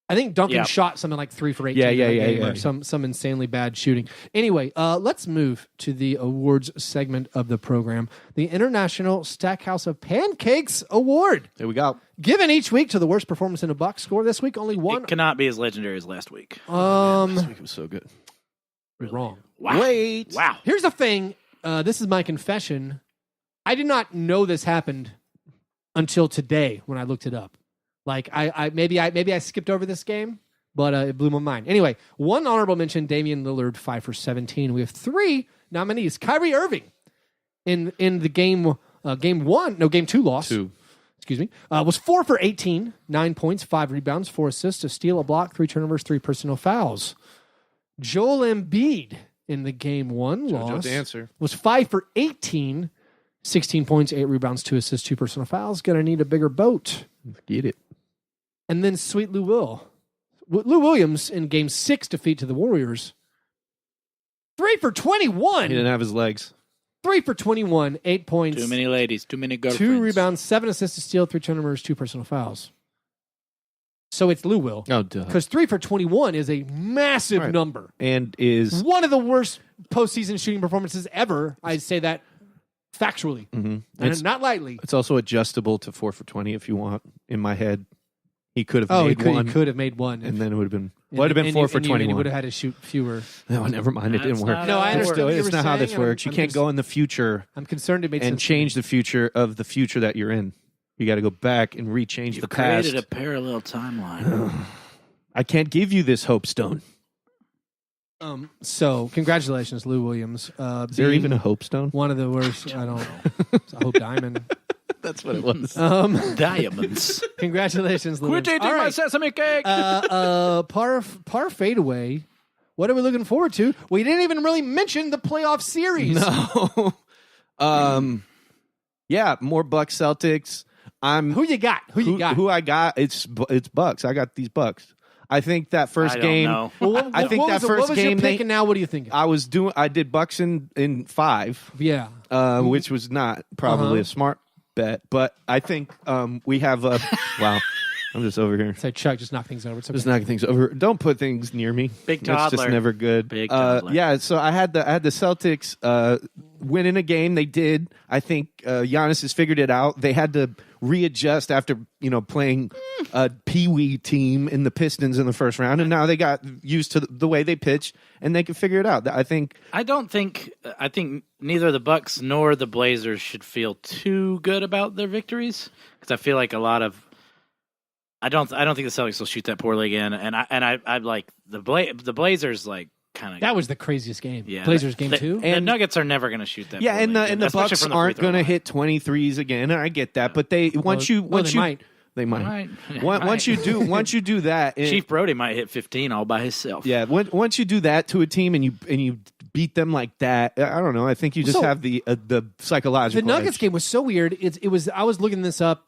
I think Duncan shot something like 3 for 18 in that game, or some insanely bad shooting. Anyway, let's move to the awards segment of the program. The International Stackhouse of Pancakes Award. There we go. Given each week to the worst performance in a box score. This week, only one. It cannot be as legendary as last week. This week was so good. Wrong. Wow. Wait. Wow. Here's the thing. This is my confession. I did not know this happened until today when I looked it up. Like maybe I skipped over this game, but it blew my mind. Anyway, one honorable mention: Damian Lillard, 5 for 17. We have 3 nominees: Kyrie Irving in the game 2 loss. 2. Excuse me. Was 4 for 18, 9 points, 5 rebounds, 4 assists, a steal, a block, 3 turnovers, 3 personal fouls. Joel Embiid in the game 1 loss Dancer. was 5 for 18, 16 points, 8 rebounds, 2 assists, 2 personal fouls. Gonna need a bigger boat. Get it. And then sweet Lou Williams in game 6 defeat to the Warriors. 3 for 21. He didn't have his legs. 3 for 21, 8 points. Too many ladies, too many girlfriends. 2 rebounds, 7 assists, a steal, 3 turnovers, 2 personal fouls. So it's Lou Will. Oh, duh. Because 3 for 21 is a massive number. And is one of the worst postseason shooting performances ever. I'd say that factually. Mm-hmm. And not lightly. It's also adjustable to 4 for 20 if you want. In my head, he could have made one. He could have made one. And then it would have been 4 for 21. And he would have had to shoot fewer. No, never mind. It didn't work. No, I understand. It's not how this works. You can't go in the future. I'm concerned it made and sense change the future of the future that you're in. You got to go back and rechange the past. Created a parallel timeline. I can't give you this hope stone. So, congratulations, Lou Williams. Is there even a hope stone? One of the worst. I don't know. It's a Hope Diamond. That's what it was. Diamonds. Congratulations, Lou. Quit eating my sesame cake. Par fadeaway. What are we looking forward to? We didn't even really mention the playoff series. No. Yeah, more Bucks Celtics. Who you got? Who I got? It's Bucks. I got these Bucks. I think that first game. Well, I think that first what was game. Your pick and now what are you thinking? I did Bucks in 5. Yeah. Which was not probably a smart bet, but I think we have a wow. I'm just over here. Say Chuck, just knock things over. It's okay. Just knocking things over. Don't put things near me. Big That's toddler. just never good. Big toddler. Yeah, so I had the Celtics winning a game. They did. I think Giannis has figured it out. They had to readjust after playing a peewee team in the Pistons in the first round, and now they got used to the way they pitch, and they can figure it out. I think neither the Bucks nor the Blazers should feel too good about their victories, because I feel like a lot of. I don't think the Celtics will shoot that poorly again, and I like the Blazers like kind of. That was the craziest game. Yeah, Blazers game 2. And the Nuggets are never going to shoot that. Yeah, poorly and the especially Bucks from the aren't free throw going to line. hit 23s again. I get that, but they once you might. They might. Right. Once you do that, Chief Brody might hit 15 all by himself. Yeah, once you do that to a team and you beat them like that, I don't know. I think you just have the psychological. The Nuggets edge. game was so weird. It was. I was looking this up.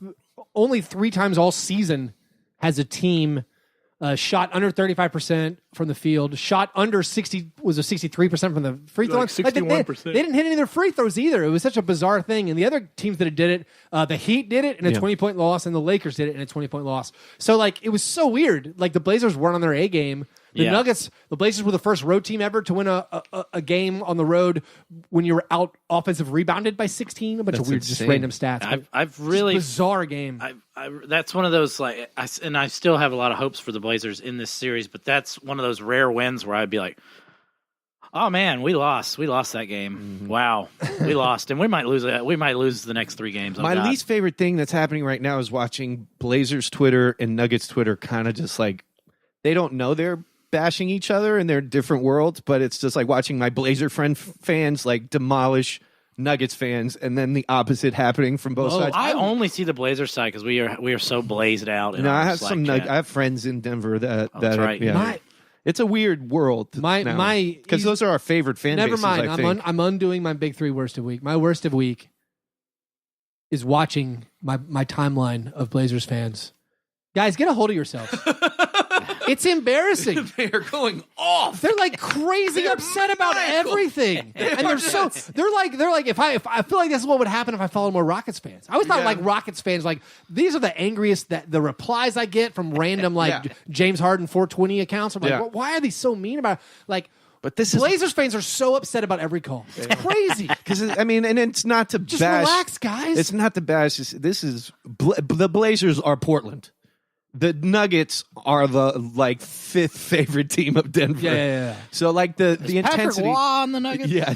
Only 3 times all season has a team shot under 35% from the field. Shot under 63% from the free throw line. 61%. They didn't hit any of their free throws either. It was such a bizarre thing. And the other teams that did it, the Heat did it in a 20-point loss, and the Lakers did it in a 20-point loss. So it was so weird. Like the Blazers weren't on their A game. The Nuggets, the Blazers were the first road team ever to win a game on the road when you were out offensive rebounded by 16. A bunch of weird, just random stats. I've really bizarre game. That's one of those and I still have a lot of hopes for the Blazers in this series, but that's one of those rare wins where I'd be like, oh man, we lost that game. Mm-hmm. Wow, we lost, and we might lose it. We might lose the next 3 games. My least favorite thing that's happening right now is watching Blazers Twitter and Nuggets Twitter kind of just like they don't know they're bashing each other and they're different worlds, but it's just like watching my Blazer fans like demolish Nuggets fans, and then the opposite happening from both sides. I only see the Blazers side because we are so blazed out. I have I have friends in Denver that that's right. Yeah. It's a weird world. Because those are our favorite fan bases. Never mind. I'm undoing my big 3 worst of week. My worst of week is watching my timeline of Blazers fans. Guys, get a hold of yourselves. It's embarrassing. They are going off. They're like crazy upset about everything, and they're like if I feel like this is what would happen if I followed more Rockets fans. I always thought like Rockets fans like these are the angriest that the replies I get from random James Harden 420 accounts. I'm like, why are they so mean about it? Like? But this Blazers fans are so upset about every call. It's crazy. Because and it's not to just bash. Relax, guys. It's not to bash. This is the Blazers are Portland. The Nuggets are the 5th favorite team of Denver. Yeah. So the intensity on the Nuggets. Yeah,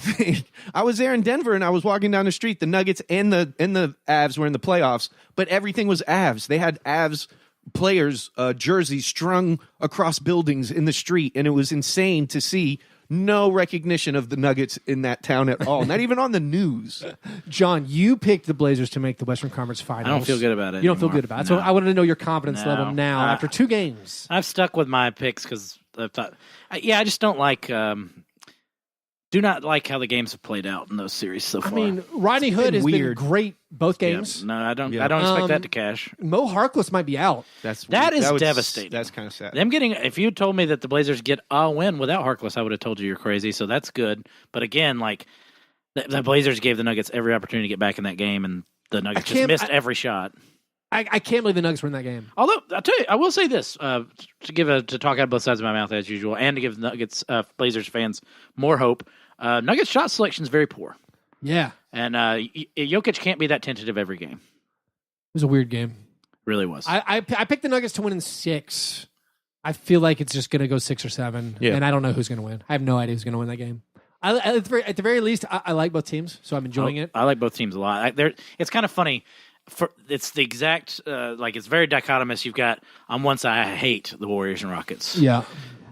I was there in Denver and I was walking down the street. The Nuggets and the Avs were in the playoffs, but everything was Avs. They had Avs players' jerseys strung across buildings in the street, and it was insane to see. No recognition of the Nuggets in that town at all. Not even on the news. John, you picked the Blazers to make the Western Conference Finals. I don't feel good about it. You don't feel good about it. So I wanted to know your confidence level now after 2 games. I've stuck with my picks because I thought, I just don't like. Do not like how the games have played out in those series so far. I mean, Rodney Hood has been great both games. Yeah, no, I don't expect that to cash. Mo Harkless might be out. That is devastating. That's kind of sad. If you told me that the Blazers get a win without Harkless, I would have told you you're crazy. So that's good. But again, the Blazers gave the Nuggets every opportunity to get back in that game, and the Nuggets just missed every shot. I can't believe the Nuggets were in that game. Although I'll tell you, I will say this to talk out both sides of my mouth as usual, and to give Nuggets Blazers fans more hope. Nuggets shot selection is very poor. Yeah, and Jokic can't be that tentative every game. It was a weird game. Really was. I picked the Nuggets to win in 6. I feel like it's just going to go 6 or 7, and I don't know who's going to win. I have no idea who's going to win that game. At the very least, I like both teams, so I'm enjoying it. I like both teams a lot. It's kind of funny. It's the exact it's very dichotomous. You've got on one side, I hate the Warriors and Rockets. Yeah.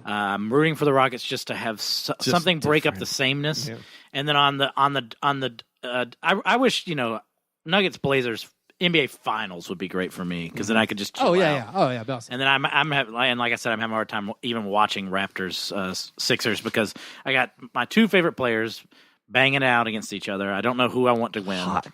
I'm rooting for the Rockets just to have something break up the sameness, and then on the I wish Nuggets Blazers NBA Finals would be great for me because then I could just chill out. Awesome. And then and like I said, I'm having a hard time even watching Raptors Sixers because I got my 2 favorite players banging out against each other. I don't know who I want to win. Hot.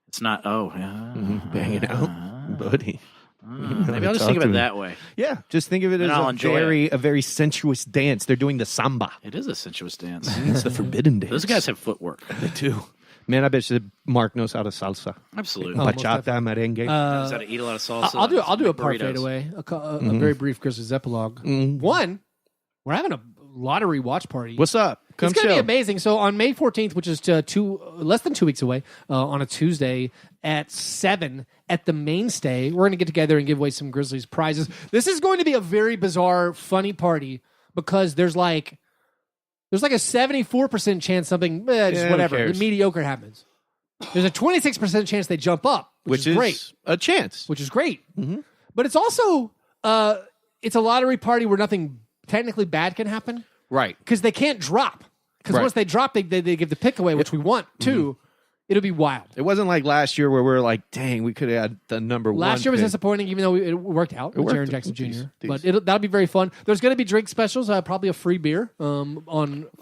It's not. Banging out, buddy. Maybe I'll just think of it that way. Yeah, just think of it as a very sensuous dance. They're doing the samba. It is a sensuous dance. It's the forbidden dance. Those guys have footwork. They do. Man, I bet you Mark knows how to salsa. Absolutely. Bachata, merengue. Knows how to eat a lot of salsa. I'll do a part fadeaway, a very brief Grizzlies epilogue. One, we're having a lottery watch party. What's up? It's going to be amazing. So on May 14th, which is less than 2 weeks away, on a Tuesday at 7 at the Mainstay, we're going to get together and give away some Grizzlies prizes. This is going to be a very bizarre, funny party because there's like a 74% chance something, whatever, mediocre happens. There's a 26% chance they jump up, which is great. A chance. Which is great. Mm-hmm. But it's also, it's a lottery party where nothing technically bad can happen. Right. Because they can't drop. Because once they drop, they give the pick away, which we want too. It'll be wild. It wasn't like last year where we were like, dang, we could have had the number 1 Last year was disappointing, even though it worked out with Jaren Jackson Jr. But that'll be very fun. There's going to be drink specials, probably a free beer.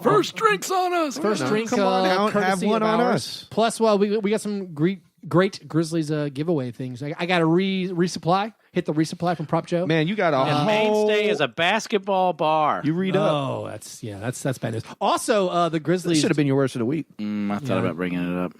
First drinks on us. First drink, come on out, have one on us. Plus, we got some great Grizzlies giveaway things. I got to resupply. Hit the resupply from Prop Joe. Man, you got a Mainstay is a basketball bar. You read up. Oh, that's bad news. Also, the Grizzlies should have been your worst of the week. I thought about bringing it up.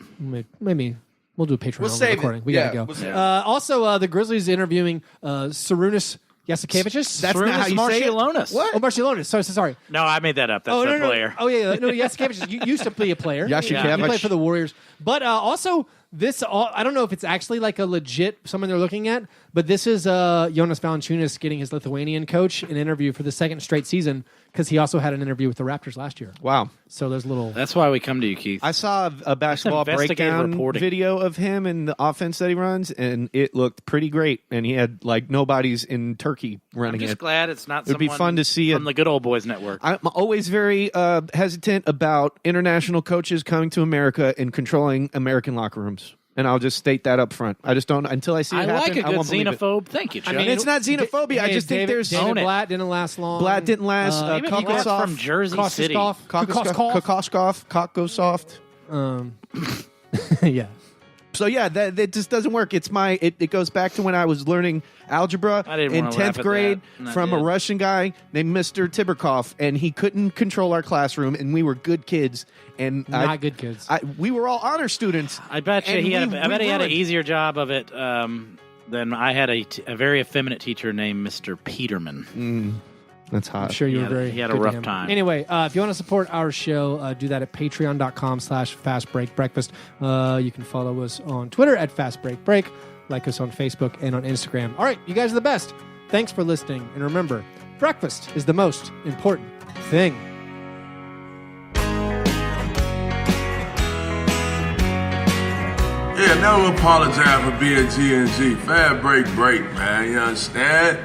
Maybe we'll do a Patreon recording. We gotta go. We'll also, the Grizzlies interviewing Sarunas Yasikevicius? That's not how you say it. Marciulionis. What? Oh, Marciulionis. Sorry. No, I made that up. That's the player. Oh, yeah. No, Yasikevicius used to be a player. Yasikevicius. He played for the Warriors. But also, I don't know if it's actually like a legit someone they're looking at, but this is Jonas Valanciunas getting his Lithuanian coach an interview for the second straight season because he also had an interview with the Raptors last year. Wow. So there's a little... That's why we come to you, Keith. I saw a basketball Investigative breakdown reporting. video of him and the offense that he runs, and it looked pretty great. And he had like nobodies in Turkey running I'm just it. glad it's not It'd be someone fun to see from the Good Old Boys Network. I'm always very hesitant about international coaches coming to America and controlling American locker rooms. And I'll just state that up front. I just don't until I see it I happen. like a I good won't believe it. xenophobe. Thank you, Chuck. I mean, it's not xenophobia. I just think there's David Own it. Blatt didn't last long. Blatt didn't last. David Blatt's Kokosoff from Jersey City. Kokosoft. Yeah. So yeah, that just doesn't work. It goes back to when I was learning algebra I didn't in wanna laugh 10th at grade that, and I from a did. Russian guy named Mr. Tiberkov, and he couldn't control our classroom, and we were good kids. And Not good kids. we were all honor students. I bet you and he had. we I bet he had an ruined. easier job of it than I had. A very effeminate teacher named Mr. Peterman. That's hot. I'm sure you were very he had a good to rough him. time. Anyway, if you want to support our show, do that at patreon.com/fastbreakbreakfast. You can follow us on Twitter at fastbreakbreak, like us on Facebook and on Instagram. All right, you guys are the best. Thanks for listening. And remember, breakfast is the most important thing. Yeah, never apologize for being G&G. Fast break, man. You understand?